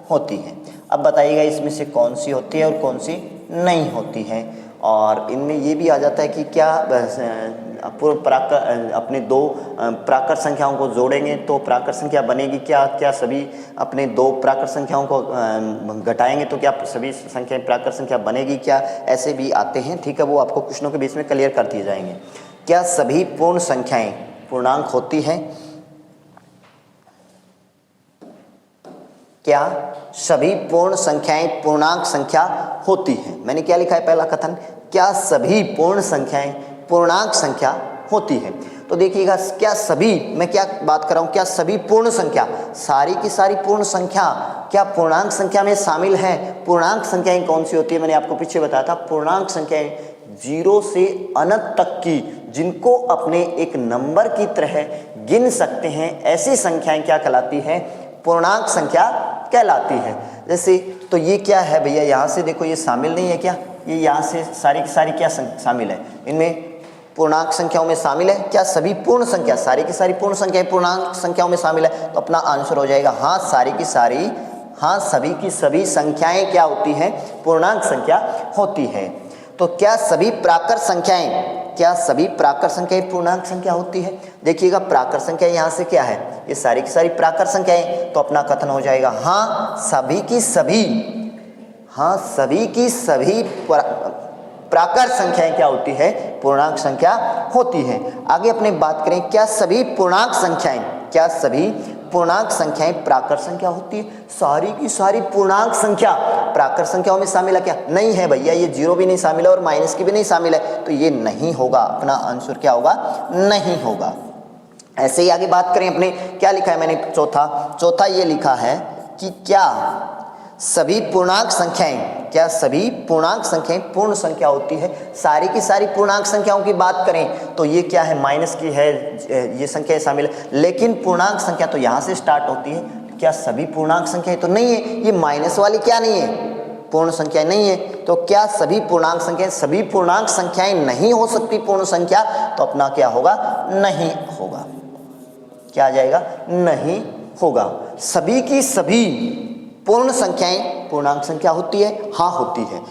होती है? अब बताइएगा इसमें से कौन सी होती है और कौन सी नहीं होती है। और इनमें ये भी आ जाता है कि क्या अपने दो प्राकृत संख्याओं को जोड़ेंगे तो प्राकृत संख्या बनेगी क्या, क्या सभी अपने दो प्राकृत संख्याओं को घटाएंगे तो क्या सभी संख्याएं प्राकृत संख्या बनेगी क्या, ऐसे भी आते हैं। ठीक है, वो आपको क्वेश्चनों के बीच में क्लियर कर दिए जाएंगे। क्या सभी पूर्ण संख्याएं पूर्णांक होती हैं, क्या सभी पूर्ण संख्याएं पूर्णांक संख्या होती हैं? मैंने क्या लिखा है पहला कथन, क्या सभी पूर्ण संख्याएं पूर्णांक संख्या होती है। तो देखिएगा, क्या सभी, मैं क्या बात कर रहा हूं, क्या सभी पूर्ण संख्या, सारी की सारी पूर्ण संख्या क्या पूर्णांक संख्या में शामिल है? पूर्णांक संख्याएं कौन सी होती है, मैंने आपको पीछे बताया था। पूर्णांक संख्याएं 0 से अनंत तक की, जिनको अपने एक नंबर की तरह गिन सकते हैं, ऐसी संख्याएं क्या कहलाती है, पूर्णांक संख्या कहलाती है। जैसे तो ये क्या है भैया, यहाँ से देखो ये शामिल नहीं है क्या, ये यहाँ से सारी की सारी क्या शामिल है, इनमें पूर्णांक संख्याओं में शामिल है। क्या सभी पूर्ण संख्या, सारी की सारी पूर्ण संख्याएं पूर्णांक संख्याओं में शामिल है? तो अपना आंसर हो जाएगा हाँ, सारी की सारी, हाँ सभी की सभी संख्याएं क्या होती हैं, पूर्णांक संख्या होती है। तो क्या सभी प्राकृत संख्याएं, क्या सभी प्राकृत संख्याएं पूर्णांक संख्या होती है? देखिएगा, प्राकृत संख्या यहाँ से क्या है, ये सारी की सारी प्राकृत संख्याएं, तो अपना कथन हो जाएगा हाँ सभी की सभी, हाँ सभी की सभी प्राकृत संख्याएं क्या होती है, पूर्णांक संख्या होती है। आगे अपने बात करें, क्या सभी पूर्णांक संख्याएं, क्या सभी पूर्णांक संख्याएं प्राकृत संख्या होती है? सारी की सारी पूर्णांक संख्या प्राकृत संख्याओं में शामिल है क्या? नहीं है भैया, ये 0 भी नहीं शामिल है और माइनस की भी नहीं शामिल है, तो ये नहीं होगा। अपना आंसर क्या होगा, नहीं होगा। ऐसे ही आगे बात करें अपने, क्या लिखा है मैंने चौथा ये लिखा है कि क्या सभी पूर्णांक संख्याएं, क्या सभी पूर्णांक संख्याएं पूर्ण संख्या होती है। सारी की सारी पूर्णांक संख्याओं की बात करें तो ये क्या है, माइनस की है, ये संख्या शामिल है, लेकिन पूर्णांक संख्या तो यहाँ से स्टार्ट होती है। क्या सभी पूर्णांक संख्याएं तो नहीं है, ये माइनस वाली क्या नहीं है, पूर्ण संख्या नहीं है। तो क्या सभी पूर्णांक संख्याएं, सभी पूर्णांक संख्याएं नहीं हो सकती पूर्ण संख्या, तो अपना क्या होगा, नहीं होगा। क्या आ जाएगा, नहीं होगा। सभी की सभी पूर्ण संख्याएं पूर्णांक संख्या होती है, हाँ होती है।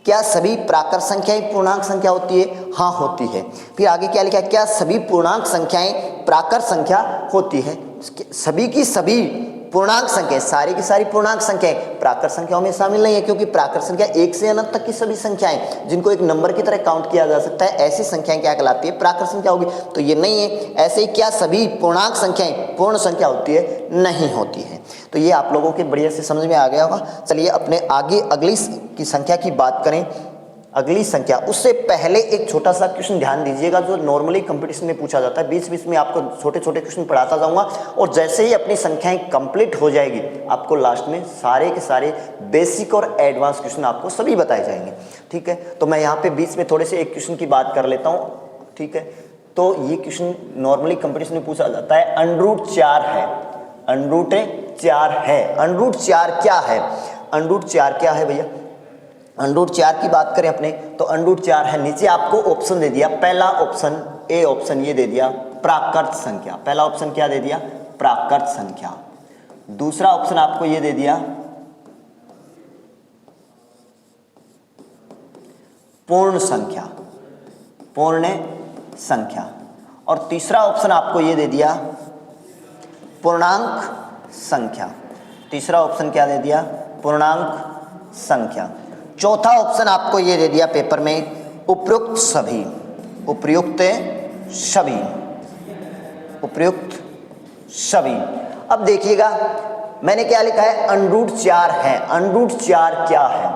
क्या सभी प्राकृत संख्याएं पूर्णांक संख्या होती है, हाँ होती है। फिर आगे क्या लिखा है, क्या सभी पूर्णांक संख्याएं प्राकृत संख्या होती है। सभी की सभी पूर्णांक संख्या, सारी की सारी पूर्णांक संख्याएं प्राकृत संख्याओं में शामिल नहीं है, क्योंकि प्राकृत संख्या 1 से अनंत तक की सभी संख्याएं जिनको एक नंबर की तरह काउंट किया जा सकता है, ऐसी संख्याएं क्या कहलाती है, प्राकृत संख्या होगी। तो ये नहीं है। ऐसे ही क्या सभी पूर्णांक संख्याएं पूर्ण संख्या होती है, नहीं होती है। तो ये आप लोगों के बढ़िया से समझ में आ गया होगा। चलिए अपने आगे अगली की संख्या की बात करें। अगली संख्या, उससे पहले एक छोटा सा क्वेश्चन ध्यान दीजिएगा जो नॉर्मली कंपटीशन में पूछा जाता है। बीच बीच में आपको छोटे छोटे क्वेश्चन पढ़ाता जाऊंगा, और जैसे ही अपनी संख्याएं कंप्लीट हो जाएगी आपको लास्ट में सारे के सारे बेसिक और एडवांस क्वेश्चन आपको सभी बताए जाएंगे। ठीक है, तो मैं यहाँ पे बीच में थोड़े से एक क्वेश्चन की बात कर लेता हूँ। ठीक है, तो ये क्वेश्चन नॉर्मली कंपटीशन में पूछा जाता है, √4 है, √4 है। √4 क्या है, √4 क्या है भैया, √4 की बात करें अपने तो √4 है, नीचे आपको ऑप्शन दे दिया। पहला ऑप्शन, ए ऑप्शन ये दे दिया प्राकृत संख्या, पहला ऑप्शन क्या दे दिया, प्राकृत संख्या। दूसरा ऑप्शन आपको ये दे दिया पूर्ण संख्या, पूर्ण संख्या। और तीसरा ऑप्शन आपको ये दे दिया पूर्णांक संख्या। तीसरा ऑप्शन क्या दे दिया, पूर्णांक संख्या। चौथा ऑप्शन आपको ये दे दिया पेपर में उपयुक्त सभी, उपयुक्त सभी, उपयुक्त सभी। अब देखिएगा मैंने क्या लिखा है, √4 है। √4 क्या है,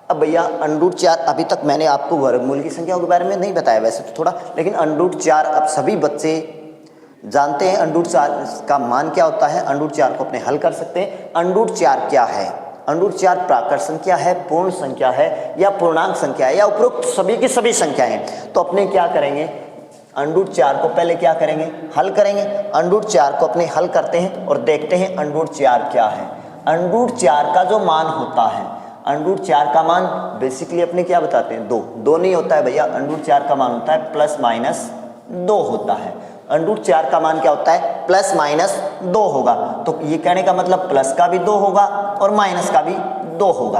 अब भैया √4 अभी तक मैंने आपको वर्गमूल की संख्याओं के बारे में नहीं बताया वैसे तो थोड़ा, लेकिन √4 अब सभी बच्चे जानते हैं √4 का मान क्या होता है। √4 को अपने हल कर सकते हैं। √4 क्या है, √4 प्राकृत संख्या है, पूर्ण संख्या है, या पूर्णांक संख्या है, या उपरोक्त सभी की सभी संख्याएं हैं। तो अपने क्या करेंगे, √4 को पहले क्या करेंगे, हल करेंगे। √4 को अपने हल करते हैं और देखते हैं √4 क्या है। √4 का जो मान होता है, √4 का मान बेसिकली अपने क्या बताते हैं, 2 नहीं होता है भैया। √4 का मान होता है +-2 होता है। √4 का मान क्या होता है, +-2 होगा। तो ये कहने का मतलब प्लस का भी 2 होगा और माइनस का भी 2 होगा।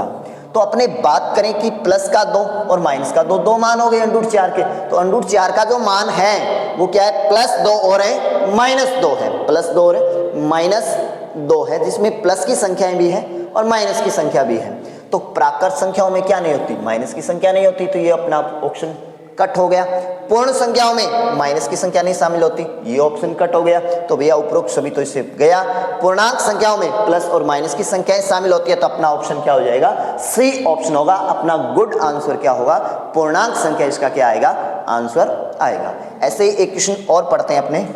तो अपने बात करें कि प्लस का 2 और माइनस का 2, 2 मान हो गए √4 के। तो √4 का जो मान है वो क्या है, +2 और है -2 है, +2 और -2 है, जिसमें प्लस की संख्याएं भी है और माइनस की संख्या भी है। तो प्राकृत संख्याओं में क्या नहीं होती, माइनस की संख्या नहीं होती, तो ये अपना ऑप्शन कट हो गया। पूर्ण संख्याओं में माइनस की संख्या नहीं शामिल होती, ये ऑप्शन कट हो गया। तो भैया उपरोक्त सभी तो इससे गया। पूर्णांक संख्याओं में प्लस और माइनस की संख्याएं शामिल होती है, तो अपना ऑप्शन क्या हो जाएगा, सी ऑप्शन होगा। अपना गुड आंसर क्या होगा, पूर्णांक संख्या, इसका क्या आएगा, आंसर आएगा। ऐसे ही एक क्वेश्चन और पढ़ते हैं अपने।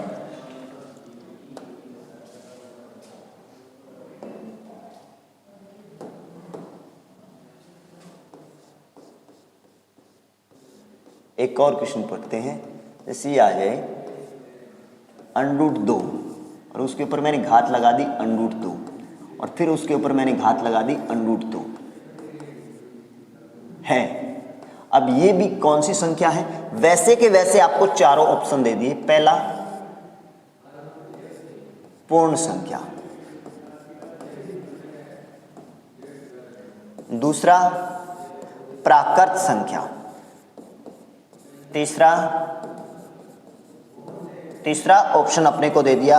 एक और क्वेश्चन पढ़ते हैं, जैसे ये आ जाए √2 और उसके ऊपर मैंने घात लगा दी √2 और फिर उसके ऊपर मैंने घात लगा दी √2 है। अब ये भी कौन सी संख्या है, वैसे के वैसे आपको चारों ऑप्शन दे दिए। पहला पूर्ण संख्या, दूसरा प्राकृत संख्या, तीसरा ऑप्शन अपने को दे दिया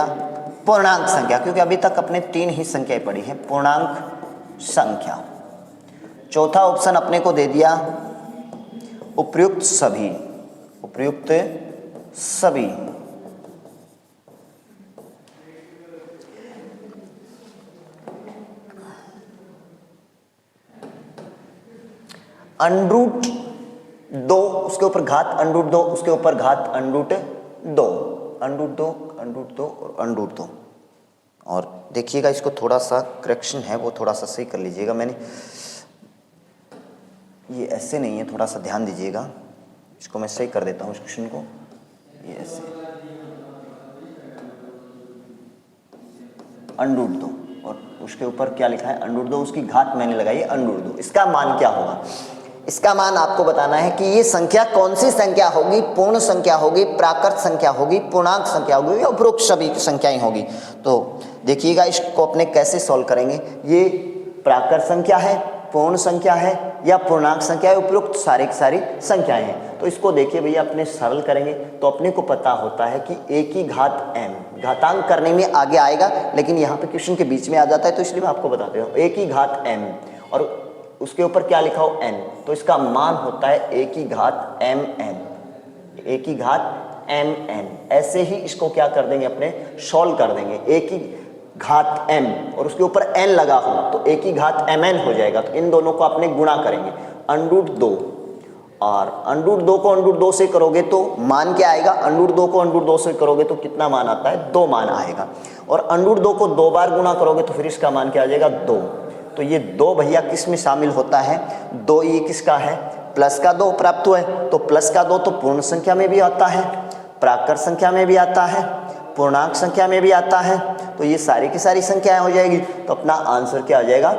पूर्णांक संख्या, क्योंकि अभी तक अपने 3 ही संख्याएं पढ़ी हैं, पूर्णांक संख्या। चौथा ऑप्शन अपने को दे दिया उपयुक्त सभी, उपयुक्त सभी। √2 उसके ऊपर घात √2 उसके ऊपर घात √2, √2 √2 और √2। और देखिएगा इसको थोड़ा सा करेक्शन है वो थोड़ा सा सही कर लीजिएगा। मैंने ये ऐसे नहीं है, थोड़ा सा ध्यान दीजिएगा। इसको मैं सही कर देता हूँ इस क्वेश्चन को। ये ऐसे √2 और उसके ऊपर क्या लिखा है √2, उसकी घात मैंने लगाई है √2। इसका मान क्या होगा? इसका मान आपको बताना है कि ये संख्या कौन सी संख्या होगी, पूर्ण संख्या होगी, प्राकृत संख्या होगी, पूर्णांक संख्या होगी या उपरोक्त सभी संख्याएं होगी। तो देखिएगा इसको अपने कैसे सॉल्व करेंगे। ये प्राकृत संख्या है, पूर्ण संख्या है या पूर्णांक संख्या है, उपरोक्त सारी की सारी संख्याएं हैं। तो इसको देखिए भैया अपने सरल करेंगे तो अपने को पता होता है कि a की घात m, घातांक करने में आगे आएगा लेकिन यहाँ पे क्वेश्चन के बीच में आ जाता है तो इसलिए मैं आपको बताते हूँ। a की घात m और उसके ऊपर क्या लिखा हो n, तो इसका मान होता है a की घात mn, a की घात mn। ऐसे ही इसको क्या कर देंगे अपने सॉल्व कर देंगे। a की घात m और उसके ऊपर n लगा हो तो a की घात mn हो जाएगा। तो इन दोनों को अपने गुणा करेंगे √2 और √2 को √2 से करोगे तो मान क्या आएगा, √2 को √2 से करोगे तो कितना मान आता है, 2 मान आएगा। और √2 को 2 बार गुणा करोगे तो फिर इसका मान क्या आ जाएगा, 2। तो ये 2 भैया किस में शामिल होता है, 2 ये किसका है, प्लस का 2 प्राप्त हुआ है। तो प्लस का 2 तो पूर्ण संख्या में भी आता है, प्राकृत संख्या में भी आता है, पूर्णांक संख्या में भी आता है। तो ये सारी की सारी संख्याएं हो जाएगी। तो अपना आंसर क्या आ जाएगा,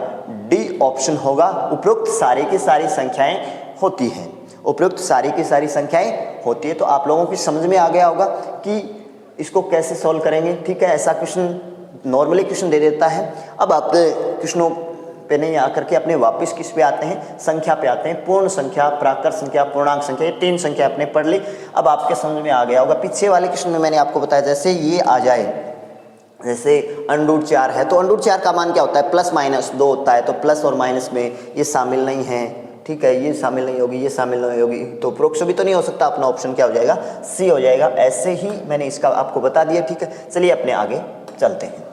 डी ऑप्शन होगा। उपरोक्त सारी की सारी संख्याएं होती हैं, उपरोक्त सारी की सारी संख्याएं होती है। तो आप लोगों की समझ में आ गया होगा कि इसको कैसे सॉल्व करेंगे। ठीक है, ऐसा क्वेश्चन नॉर्मली क्वेश्चन दे देता है। अब आप क्वेश्चनों पे नहीं आकर के अपने वापस किस पे आते हैं, संख्या पे आते हैं। पूर्ण संख्या, प्राकृत संख्या, पूर्णांक संख्या, ये 3 संख्या अपने पढ़ ली। अब आपके समझ में आ गया होगा। पीछे वाले क्वेश्चन में मैंने आपको बताया जैसे ये आ जाए, जैसे √4 है तो √4 का मान क्या होता है, प्लस माइनस 2 होता है। तो प्लस और माइनस में ये शामिल नहीं है, ठीक है, ये शामिल नहीं होगी, ये शामिल नहीं होगी, तो उपरोक्त भी तो नहीं हो सकता। अपना ऑप्शन क्या हो जाएगा, सी हो जाएगा। ऐसे ही मैंने इसका आपको बता दिया। ठीक है, चलिए अपने आगे चलते हैं।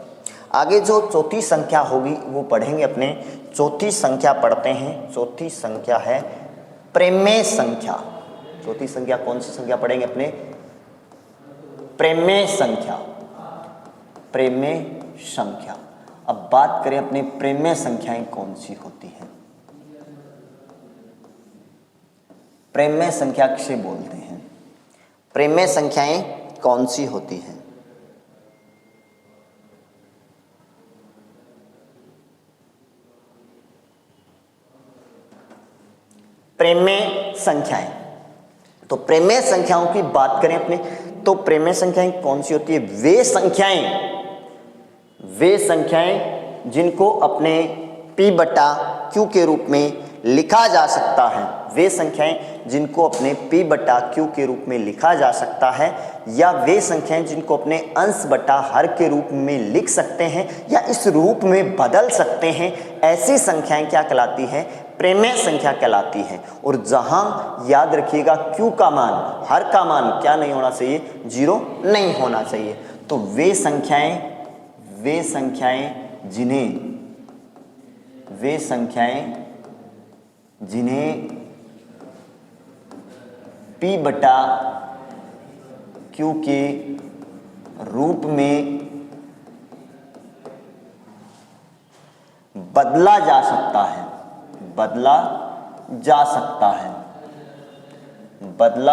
आगे जो चौथी संख्या होगी वो पढ़ेंगे अपने। चौथी संख्या पढ़ते हैं। चौथी संख्या है प्रेमेय संख्या। चौथी संख्या कौन सी संख्या पढ़ेंगे अपने, प्रेमेय संख्या, प्रेमेय संख्या। अब बात करें अपने प्रेमेय संख्याएं कौन सी होती हैं। प्रेमेय संख्या किसे बोलते हैं, प्रेमेय संख्याएं कौन सी होती हैं। प्रेमेय संख्याएं, तो प्रेमेय संख्याओं की बात करें अपने तो प्रेमेय संख्याएं कौन सी होती है, वे संख्याएं जिनको अपने p/q के रूप में लिखा जा सकता है। वे संख्याएं जिनको अपने p/q के रूप में लिखा जा सकता है, या वे संख्याएं जिनको अपने अंश/हर के रूप में लिख सकते हैं या इस रूप में बदल सकते हैं, ऐसी संख्याएं क्या कहलाती हैं, प्रेमेय संख्या कहलाती है। और जहां याद रखिएगा q का मान, हर का मान क्या नहीं होना चाहिए, 0 नहीं होना चाहिए। तो वे संख्याएं जिन्हें p/q के रूप में बदला जा सकता है, बदला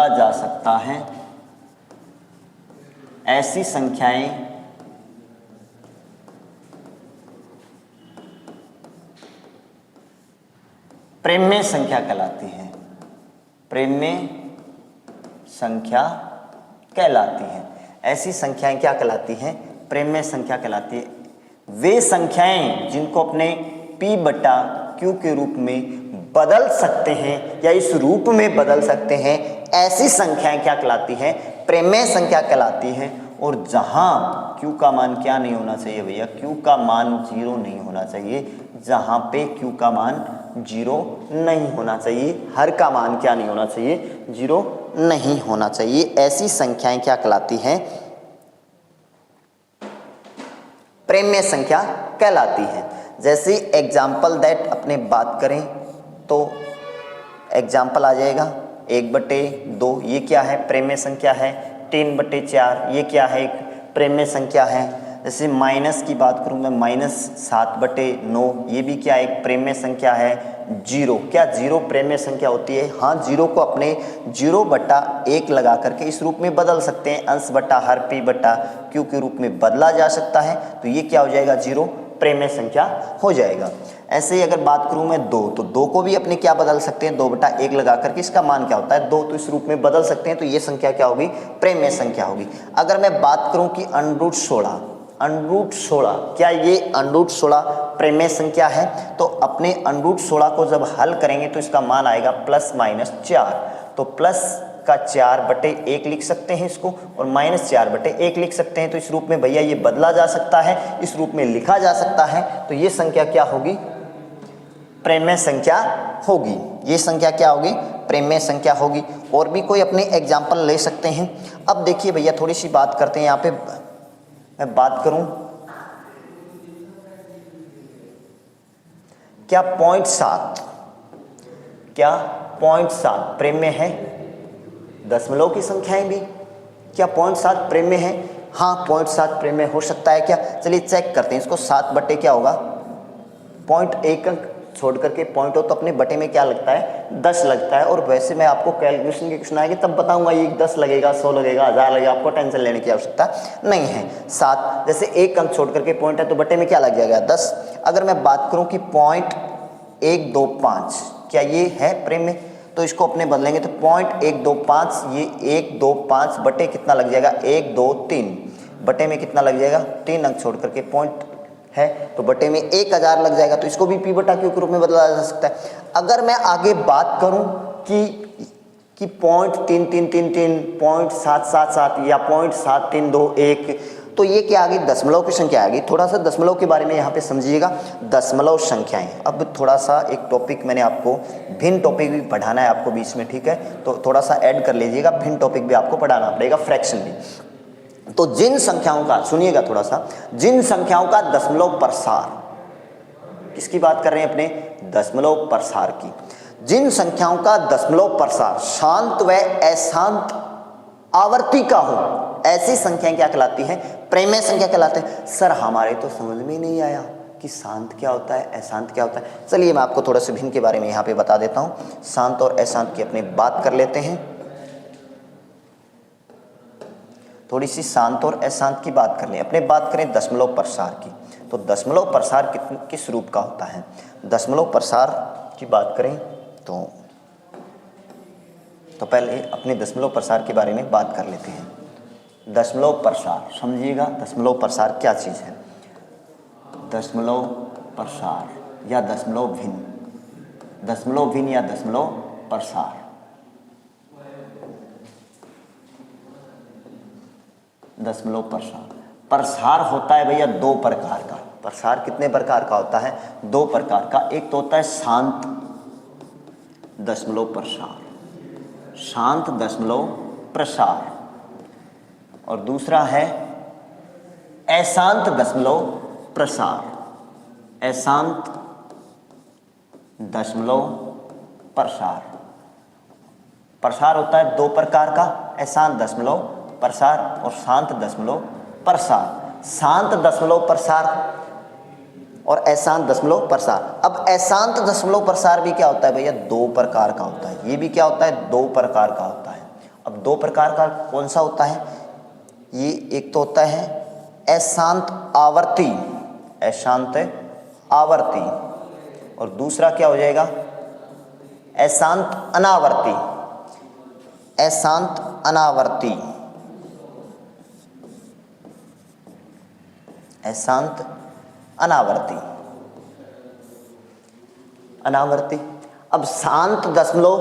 जा सकता है, ऐसी संख्याएं प्रेमेय संख्या कहलाती हैं। प्रेमेय संख्या कहलाती है। ऐसी संख्याएं क्या कहलाती हैं, प्रेमेय संख्या कहलाती है। वे संख्याएं जिनको अपने p/q के रूप में बदल सकते हैं या इस रूप में बदल सकते हैं, ऐसी संख्याएं क्या कहलाती हैं, प्रेमेय संख्या कहलाती हैं। और जहां q का मान क्या नहीं होना चाहिए भैया, q का मान 0 नहीं होना चाहिए। जहां पे q का मान 0 नहीं होना चाहिए, हर का मान क्या नहीं होना चाहिए, 0 नहीं होना चाहिए, ऐसी संख्याएं क्या कहलाती हैं, प्रेमेय संख्या कहलाती है। जैसे एग्जाम्पल दैट अपने बात करें तो एग्जाम्पल आ जाएगा 1/2। ये क्या है, प्रेमेय संख्या है। 3/4, ये क्या है, एक प्रेम्य संख्या है। जैसे माइनस की बात करूं मैं, -7/9, ये भी क्या एक प्रेम्य संख्या है। 0, क्या 0 प्रेम्य संख्या होती है? हाँ, 0 को अपने 0/1 लगा करके इस रूप में बदल सकते हैं, अंश बटा हर p/q के रूप में बदला जा सकता है। तो ये क्या हो जाएगा, 0 प्रेम्य संख्या हो जाएगा। ऐसे ही अगर बात करूं मैं 2, तो 2 को भी अपने क्या बदल सकते हैं, 2/1 लगा करके इसका मान क्या होता है 2, तो इस रूप में बदल सकते हैं। तो ये संख्या क्या होगी, प्रेम्य संख्या होगी। अगर मैं बात करूं कि √16, क्या ये √16 प्रेम्य संख्या है? तो अपने √16 को जब हल करेंगे तो इसका मान आएगा +-4। तो प्लस का 4/1 लिख सकते हैं इसको, और -4/1 लिख सकते हैं। तो इस रूप में भैया ये बदला जा सकता है, इस रूप में लिखा जा सकता है। तो ये संख्या क्या होगी, प्रेम्य संख्या होगी। ये संख्या क्या होगी, प्रेम्य संख्या होगी। और भी कोई अपने एग्जाम्पल ले सकते हैं। अब देखिए भैया, थोड़ी सी बात करते हैं यहाँ पे। मैं बात करूं, क्या 0.7 प्रेम्य है? दशमलव की संख्याएं भी, क्या 0.7 प्रेम्य है? हाँ, 0.7 प्रेम्य हो सकता है क्या? चलिए चेक करते हैं इसको। 7 बटे क्या होगा, 0.1 अंक छोड़ करके पॉइंट हो तो अपने बटे में क्या लगता है, 10 लगता है। और वैसे मैं आपको कैलकुलेशन के क्वेश्चन आएंगे तब बताऊंगा ये 10 लगेगा, 100 लगेगा, 1000 लगेगा, आपको टेंशन लेने की आवश्यकता नहीं है। 7 जैसे 1 अंक छोड़ करके पॉइंट है तो बटे में क्या लग जाएगा, 10। अगर मैं बात करूं कि 0.125, क्या ये है प्रेम्य? तो इसको अपने बदलेंगे तो 0.125, ये 125 बटे कितना लग जाएगा, 1 2 3 बटे में कितना लग जाएगा, 3 अंक छोड़ करके पॉइंट है तो बटे में 1000 लग जाएगा। तो इसको भी p/q के रूप में बदला जा सकता है। अगर मैं आगे बात करूं कि 0.3333, 0.777 या 0.7321, तो ये क्या आ गई, दशमलव की संख्या आ गई। थोड़ा सा दशमलव के बारे में यहाँ पे समझिएगा, दशमलव संख्याएं। अब थोड़ा सा एक टॉपिक मैंने आपको, भिन्न टॉपिक भी पढ़ाना है आपको बीच में, ठीक है? तो थोड़ा सा ऐड कर लीजिएगा, भिन्न टॉपिक भी आपको पढ़ाना पड़ेगा, फ्रैक्शन भी। तो जिन संख्याओं का, सुनिएगा थोड़ा सा, जिन संख्याओं का दशमलव प्रसार, किसकी बात कर रहे हैं अपने, दशमलव प्रसार की। जिन संख्याओं का दशमलव प्रसार शांत व अशांत आवर्ती का हो, ऐसी संख्याएं क्या कहलाती हैं, प्रेम्य संख्या कहलाते हैं। सर हमारे तो समझ में ही नहीं आया कि शांत क्या होता है, अशांत क्या होता है। चलिए मैं आपको थोड़ा सा भिन्न के बारे में यहाँ पे बता देता हूँ। शांत और अशांत की अपनी बात कर लेते हैं। थोड़ी सी शांत और अशांत की बात कर लें। अपने बात करें दशमलव प्रसार की, तो दशमलव प्रसार किस रूप का होता है? दशमलव प्रसार की बात करें तो पहले अपने दशमलव प्रसार के बारे में बात कर लेते हैं। दशमलव प्रसार समझिएगा, दशमलव प्रसार क्या चीज़ है? दशमलव प्रसार या दशमलव भिन्न या दशमलव प्रसार। दशमलव प्रसार होता है भैया 2 प्रकार का। प्रसार कितने प्रकार का होता है? 2 प्रकार का। एक तो होता है शांत दशमलव प्रसार, शांत दशमलव प्रसार, और दूसरा है अशांत दशमलव प्रसार, अशांत दशमलव प्रसार। प्रसार होता है 2 प्रकार का, अशांत दशमलव प्रसार और शांत दशमलव प्रसार। शांत दशमलव प्रसार और अशांत दशमलव प्रसार। अब अशांत दशमलव प्रसार भी क्या होता है भैया, 2 प्रकार का होता है। ये भी क्या होता है, 2 प्रकार का होता है। अब 2 प्रकार का कौन सा होता है? ये एक तो होता है अशांत आवर्ती, अशांत आवर्ती, और दूसरा क्या हो जाएगा, अशांत अनावर्ती, अशांत अनावर्ती, अशांत अनावर्ती, अनावर्ती। अब शांत दशमलव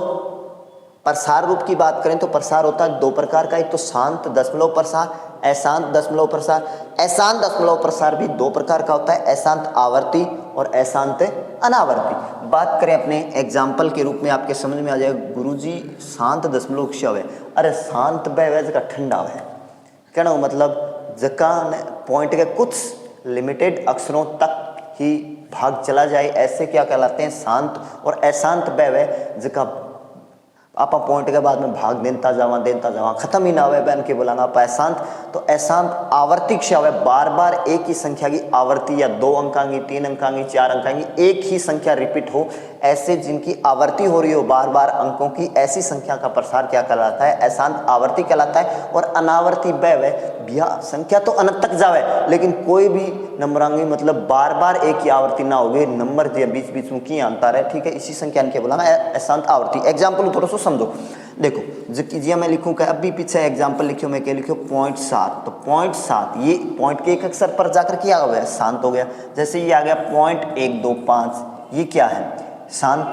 प्रसार रूप की बात करें तो प्रसार होता है 2 प्रकार का। एक तो शांत दशमलव प्रसार, अशांत दशमलव प्रसार। अशांत दशमलव प्रसार भी 2 प्रकार का होता है, अशांत आवर्ती और अशांत अनावर्ती। बात करें अपने एग्जाम्पल के रूप में, आपके समझ में आ जाएगा। गुरुजी शांत दशमलव क्या है? अरे शांत वह का ठंडा है, कहना मतलब जका पॉइंट के कुछ लिमिटेड अक्षरों तक ही भाग चला जाए, ऐसे क्या कहलाते हैं, शांत। और अशांत वह जका आप पॉइंट के बाद में भाग देता जावा खत्म ही ना हुए बहन के बोलाना आप अशांत। तो अशांत आवर्ती क्या हुआ, बार बार एक ही संख्या की आवर्ती या 2 अंकांगी 3 अंकांगी 4 अंकांगी एक ही संख्या रिपीट हो, ऐसे जिनकी आवर्ती हो रही हो बार बार अंकों की, ऐसी संख्या का प्रसार क्या कहलाता है, अशांत आवर्ती कहलाता है। और अनावर्ती वह संख्या तो अनंत तक जावे लेकिन कोई भी नंबरांगी मतलब बार बार एक ही आवर्ती ना होगे, नंबर जो बीच बीच में की अंतर है, ठीक है, इसी संख्या के बोला अशांत आवर्ती। एग्जाम्पल थोड़ा सा समझो, देखो जी मैं लिखूँ क्या, अभी पीछे एग्जाम्पल लिखियो, मैं क्या लिखियो 0.7, तो 0.7 ये पॉइंट के एक अक्षर पर जाकर क्या हो गया, शांत हो गया। जैसे ये आ गया 0.125, ये क्या है, शांत,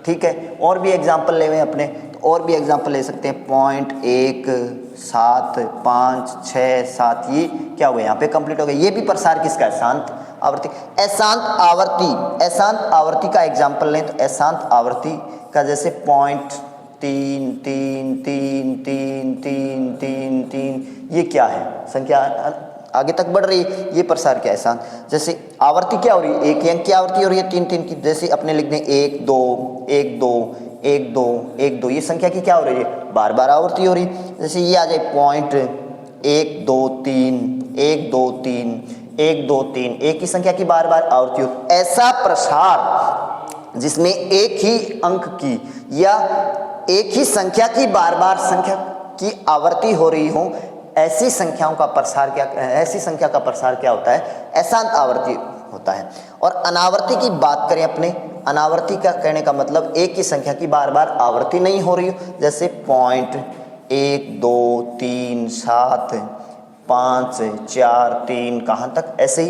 ठीक है। और भी एग्जाम्पल ले अपने, तो और भी एग्जाम्पल ले सकते हैं 0.17567, ये क्या हो गया, यहाँ पे कंप्लीट हो गया। ये भी प्रसार किसका है, शांत आवर्ती। अशांत आवर्ती, अशांत आवर्ती का एग्जाम्पल लें तो अशांत आवर्ती का जैसे 0.3333333, ये क्या है, संख्या आगे तक बढ़ रही है, ये प्रसार क्या है, शांत। जैसे आवर्ती क्या हो रही है, एक अंक की आवर्ती हो रही है 3 3 की, जैसे अपने लिख दें 1 2 1 2 1 2 1 2, ये संख्या की क्या हो रही है, बार बार आवर्ती हो रही। जैसे ये आ जाए 0.123 123 123, एक ही संख्या की बार बार आवर्ती हो। ऐसा प्रसार जिसमें एक ही अंक की या एक ही संख्या की बार बार संख्या की आवर्ती हो रही हो, ऐसी संख्याओं का प्रसार क्या, ऐसी संख्या का प्रसार क्या होता है, अशांत आवर्ती होता है। और अनावर्ती की बात करें अपने, अनावर्ती का कहने का मतलब एक ही संख्या की बार बार आवर्ती नहीं हो रही हो, जैसे 0.1237543 कहाँ तक, ऐसे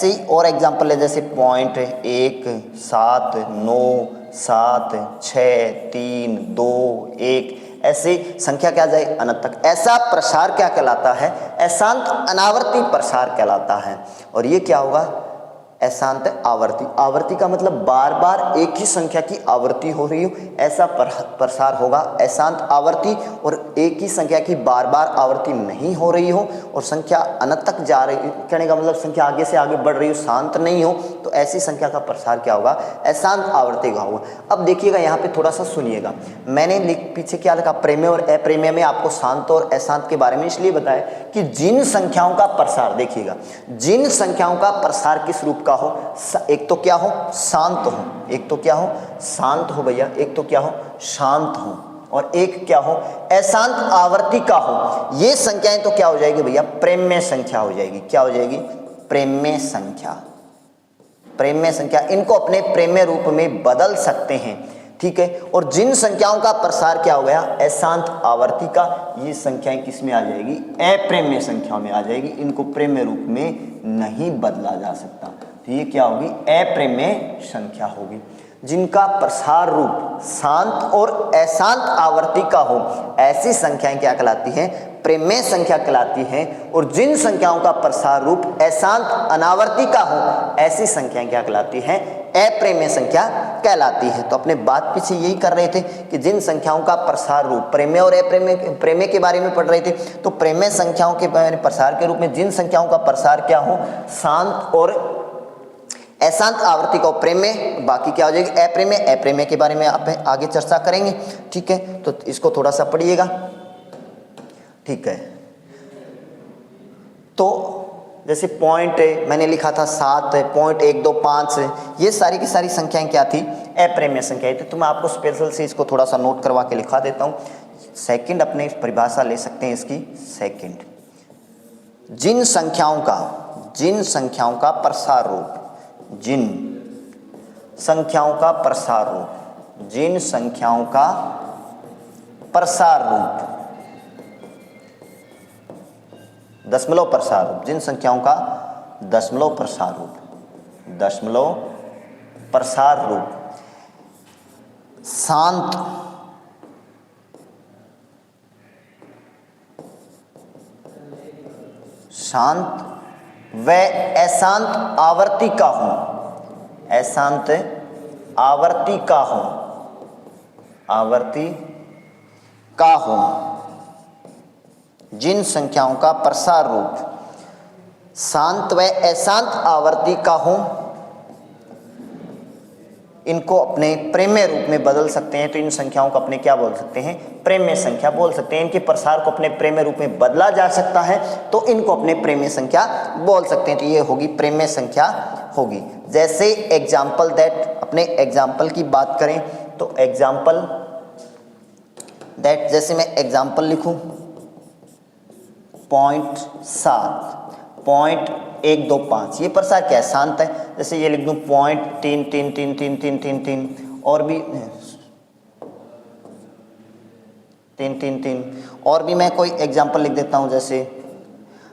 ही और एग्जाम्पल है, जैसे 0.1797632 ऐसे संख्या क्या जाए अनंत तक। ऐसा प्रसार क्या कहलाता है, अशांत अनावर्ती प्रसार कहलाता है। और ये क्या होगा, अशांत आवर्ती। आवर्ती का मतलब बार बार एक ही संख्या की आवर्ती हो रही हो, ऐसा प्रसार होगा अशांत आवर्ती। और एक ही संख्या की बार बार आवर्ती नहीं हो रही हो और संख्या अनंत तक जा रही, कहने का मतलब संख्या आगे से आगे बढ़ रही हो, शांत नहीं हो, तो ऐसी संख्या का प्रसार क्या होगा, अशांत आवर्ती का होगा। अब देखिएगा यहाँ पे थोड़ा सा सुनिएगा, मैंने पीछे क्या लिखा, प्रेम्य और अप्रेम्य में आपको शांत और अशांत के बारे में इसलिए बताया कि जिन संख्याओं का प्रसार, देखिएगा जिन संख्याओं का प्रसार किस रूप का हो, एक तो क्या हो, शांत हो, एक तो क्या हो, शांत हो भैया, एक तो क्या हो, शांत हो, और एक क्या हो, अशांत आवर्ती का हो। ये संख्याएं तो क्या हो जाएगी भैया, प्रेम्य संख्या हो जाएगी। क्या हो जाएगी, प्रेम्य संख्या। प्रेम्य संख्या, इनको अपने प्रेम्य रूप में बदल सकते हैं, ठीक है। और जिन संख्याओं का प्रसार क्या हो गया, अशांत आवर्ती का, ये संख्याएं किस में आ जाएगी, अप्रेम्य संख्याओं में आ जाएगी, इनको प्रेम्य रूप में नहीं बदला जा सकता, तो ये क्या होगी, अप्रेम्य संख्या होगी। जिनका प्रसार रूप शांत और अशांत आवर्ती का हो, ऐसी संख्याएं क्या कहलाती हैं, प्रेम्य संख्या कहलाती हैं। और जिन संख्याओं का प्रसार रूप अशांत अनावर्ती का हो, ऐसी संख्याएं क्या कहलाती हैं, अप्रेम्य संख्या कहलाती है। तो अपने बात पीछे यही कर रहे थे कि जिन संख्याओं का प्रसार रूप, प्रेम्य और अप्रेम्य, प्रेम्य के बारे में पढ़ रहे थे, तो प्रेम्य संख्याओं के प्रसार के रूप में जिन संख्याओं का प्रसार क्या हो, शांत और अशांत आवर्ती का प्रेम्य, बाकी क्या हो जाएगी अप्रेम्य। अप्रेम्य के बारे में आप आगे चर्चा करेंगे, ठीक है। तो इसको थोड़ा सा पढ़िएगा, ठीक है। तो जैसे पॉइंट मैंने लिखा था 7, 0.125, ये सारी की सारी संख्याएं क्या थी, अप्रेम्य संख्याएं थी। तो मैं आपको स्पेशल से इसको थोड़ा सा नोट करवा के लिखा देता हूँ। सेकंड अपने परिभाषा ले सकते हैं इसकी, सेकंड, जिन संख्याओं का प्रसार रूप, जिन संख्याओं का प्रसार रूप, जिन संख्याओं का प्रसार रूप, दशमलव प्रसार रूप, जिन संख्याओं का दशमलव प्रसार रूप, दशमलव प्रसार रूप शांत व अशांत आवर्ती का हो, अशांत आवर्ती का हो, आवर्ती का हो, जिन संख्याओं का प्रसार रूप शांत व अशांत आवर्ती का हो, इनको अपने प्रेम्य रूप में बदल सकते हैं, तो इन संख्याओं को अपने क्या बोल सकते हैं, प्रेम्य संख्या बोल सकते हैं। इनके प्रसार को अपने प्रेम्य रूप में बदला जा सकता है, तो इनको अपने प्रेम्य संख्या बोल सकते हैं। तो ये होगी प्रेम्य संख्या होगी। जैसे एग्जाम्पल दैट, अपने एग्जाम्पल की बात करें तो एग्जाम्पल दैट, जैसे मैं एग्जाम्पल लिखूं 0.7, 0.125, ये प्रसार क्या है, शांत है। जैसे ये लिख दूं 0.3333333 और भी 333, और भी मैं कोई एग्जाम्पल लिख देता हूं, जैसे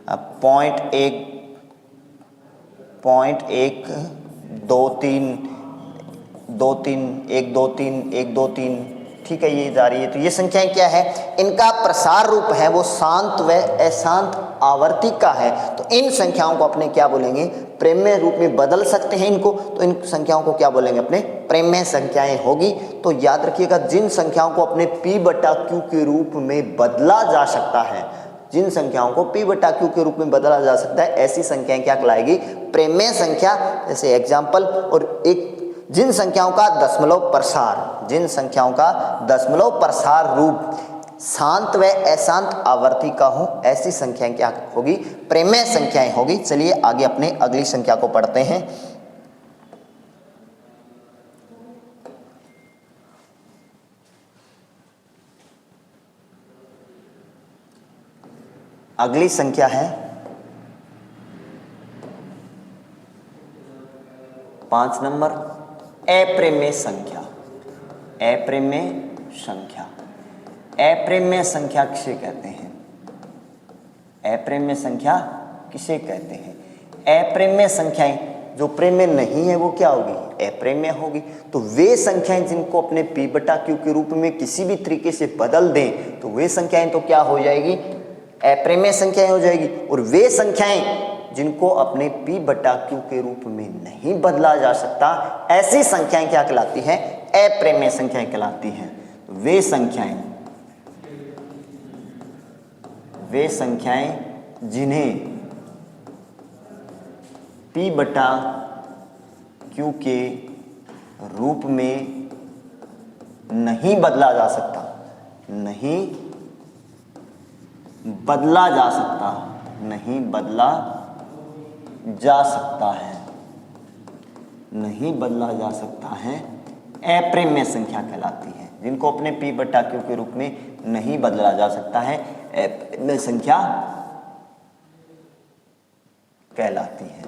0.123 ठीक है, ये जा रही है। तो ये संख्याएं क्या है, इनका प्रसार रूप है वो शांत व अशांत आवर्ती का है। तो इन संख्याओं को अपने क्या बोलेंगे, प्रेम्य रूप में बदल सकते हैं इनको, तो इन संख्याओं को क्या बोलेंगे, अपने प्रेम्य संख्याएं होगी। तो याद रखिएगा, जिन संख्याओं को अपने p/q के रूप में बदला जा सकता है, जिन संख्याओं को p/q के रूप में बदला जा सकता है, ऐसी संख्याएं क्या कहलाएगी, प्रेम्य संख्या। जैसे एग्जाम्पल, और एक जिन संख्याओं का दशमलव प्रसार, जिन संख्याओं का दशमलव प्रसार रूप शांत व अशांत आवर्ती का हो, ऐसी संख्याएं क्या होगी, प्रेम्य संख्याएं होगी। चलिए आगे अपने अगली संख्या को पढ़ते हैं। अगली संख्या है 5 नंबर, अप्रेम्य संख्या। अप्रेम्य संख्या, अप्रेम्य संख्या किसे कहते हैं, अप्रेम्य संख्या किसे कहते हैं। अप्रेम्य संख्याएं जो प्रेम्य नहीं है वो क्या होगी, अप्रेम्य होगी। तो वे संख्याएं जिनको अपने p/q के रूप में किसी भी तरीके से बदल दें, तो वे संख्याएं तो क्या हो जाएगी, अप्रेम्य संख्याएं हो जाएगी। और वे संख्याएं जिनको अपने p/q के रूप में नहीं बदला जा सकता, ऐसी संख्याएं क्या कहलाती हैं, अप्रेम्य संख्याएं कहलाती हैं। वे संख्याएं जिन्हें p/q के रूप में नहीं बदला जा सकता, नहीं बदला जा सकता, नहीं बदला जा सकता है, नहीं बदला जा सकता है, अप्रेम्य संख्या कहलाती है। जिनको अपने p/q के रूप में नहीं बदला जा सकता है, अप्रेम्य संख्या कहलाती है।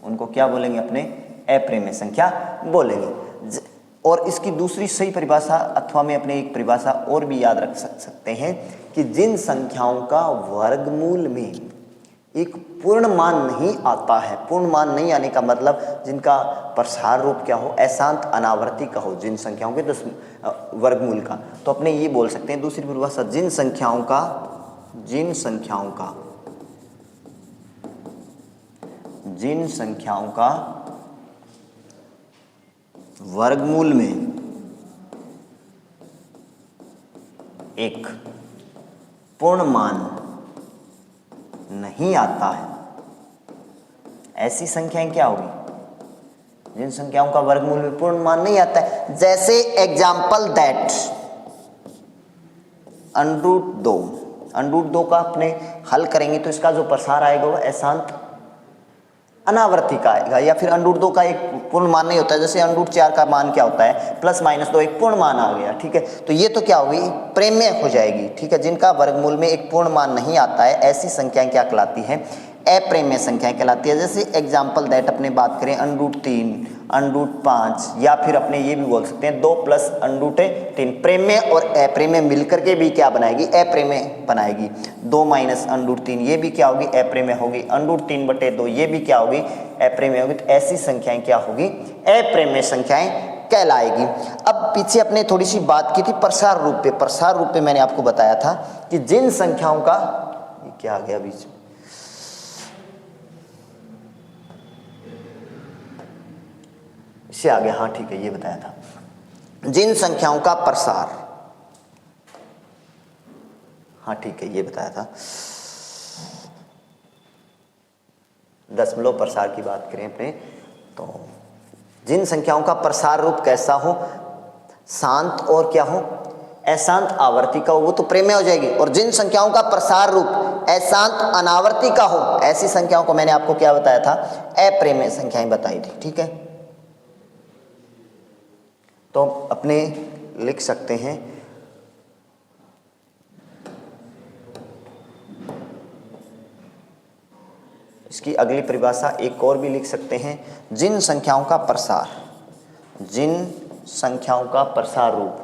उनको क्या बोलेंगे, अपने अप्रेम्य संख्या बोलेंगे। और इसकी दूसरी सही परिभाषा, अथवा में अपने एक परिभाषा और भी याद रख सकते हैं कि जिन संख्याओं का वर्गमूल में एक पूर्ण मान नहीं आता है, पूर्ण मान नहीं आने का मतलब जिनका प्रसार रूप क्या हो, अशांत अनावर्ती का हो, जिन संख्याओं के वर्गमूल का, तो अपने ये बोल सकते हैं दूसरी परिभाषा, जिन संख्याओं का वर्गमूल में एक पूर्ण मान नहीं आता है, ऐसी संख्याएं क्या होगी, जिन संख्याओं का वर्गमूल में पूर्ण मान नहीं आता है। जैसे एग्जाम्पल दैट √2 का अपने हल करेंगे तो इसका जो प्रसार आएगा वह अशांत अनावर्ती का आएगा, या फिर √2 का एक पूर्ण मान नहीं होता है। जैसे √4 का मान क्या होता है, +-2 एक पूर्ण मान आ गया, ठीक है। तो ये तो क्या होगी, प्रेम्य हो जाएगी, ठीक है। जिनका वर्गमूल में एक पूर्ण मान नहीं आता है, ऐसी संख्याएं क्या कहलाती हैं, अप्रेम्य संख्याएं कहलाती है। जैसे एग्जाम्पल दैट अपने बात करें √3, √5, या फिर अपने ये भी बोल सकते हैं 2 + √3। प्रेम्य और अप्रेम्य मिलकर के भी क्या बनाएगी, अप्रेम्य बनाएगी। 2 - √3 ये भी क्या होगी, अप्रेम्य होगी। √3/2 ये भी क्या होगी, अप्रेम्य होगी। तो ऐसी संख्याएं क्या होगी, अप्रेम्य संख्याएं कहलाएगी। अब पीछे अपने थोड़ी सी बात की थी प्रसार रूप पे। प्रसार रूप पे मैंने आपको बताया था कि जिन संख्याओं का, ये क्या आ गया बीच में, इससे आ गया, हाँ ठीक है, ये बताया था जिन संख्याओं का प्रसार, हाँ ठीक है, ये बताया था। दशमलव प्रसार की बात करें अपने तो जिन संख्याओं का प्रसार रूप कैसा हो, शांत और क्या हो, अशांत आवर्ती का हो, वो तो प्रेम्य हो जाएगी। और जिन संख्याओं का प्रसार रूप अशांत अनावर्ती का हो, ऐसी संख्याओं को मैंने आपको क्या बताया था, अप्रेम्य संख्याएं बताई थी। ठीक है, तो अपने लिख सकते हैं इसकी अगली परिभाषा एक और भी लिख सकते हैं, जिन संख्याओं का प्रसार, जिन संख्याओं का प्रसार रूप,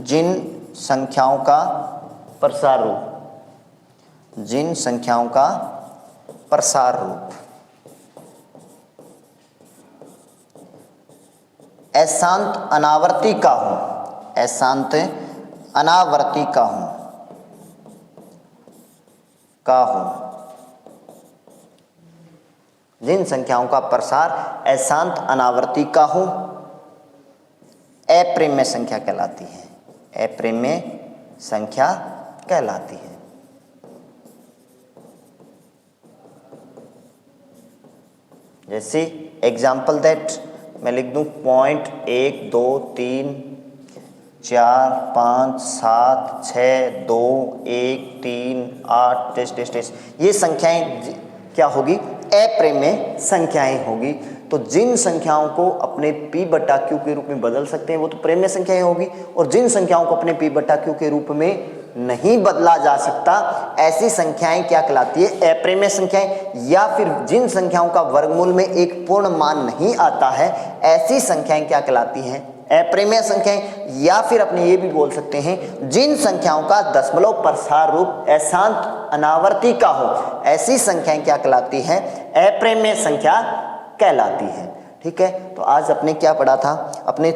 जिन संख्याओं का प्रसार रूप, जिन संख्याओं का प्रसार रूप अशांत अनावर्ती का हो, अशांत अनावर्ती का हो, जिन संख्याओं का प्रसार अशांत अनावर्ती का हो, अप्रेम्य संख्या कहलाती है, अप्रेम्य संख्या कहलाती है। जैसे एग्जाम्पल दैट मैं लिख दूं 0.1 2 3 4 5 7 6 2 1 3 8 टेस्ट, ये संख्याएं क्या होगी, अप्रेम्य संख्याएं होगी। तो जिन संख्याओं को अपने p बटा q के रूप में बदल सकते हैं वो तो प्रेम्य संख्याएं होगी, और जिन संख्याओं को अपने p बटा q के रूप में नहीं बदला जा सकता, ऐसी संख्याएं क्या कहलाती है, अप्रेम्य संख्याएं। या फिर जिन संख्याओं का वर्गमूल में एक पूर्ण मान नहीं आता है, ऐसी संख्याएं क्या कहलाती हैं, अप्रेम्य संख्याएं। या फिर अपने ये भी बोल सकते हैं, जिन संख्याओं का दशमलव प्रसार रूप अशांत अनावर्ती का हो, ऐसी संख्याएं क्या कहलाती हैं, अप्रेम्य संख्या कहलाती है। ठीक है, तो आज अपने क्या पढ़ा था, अपने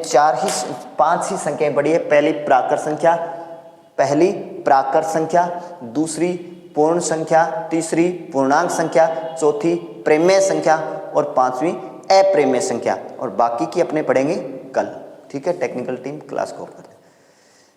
5 ही संख्याएं पढ़ी है। पहली प्राकृत संख्या, दूसरी पूर्ण संख्या, तीसरी पूर्णांक संख्या, चौथी प्रेम्य संख्या और 5वीं अप्रेम्य संख्या, और बाकी की अपने पढ़ेंगे कल। ठीक है, टेक्निकल टीम क्लास को ऑफ कर दें।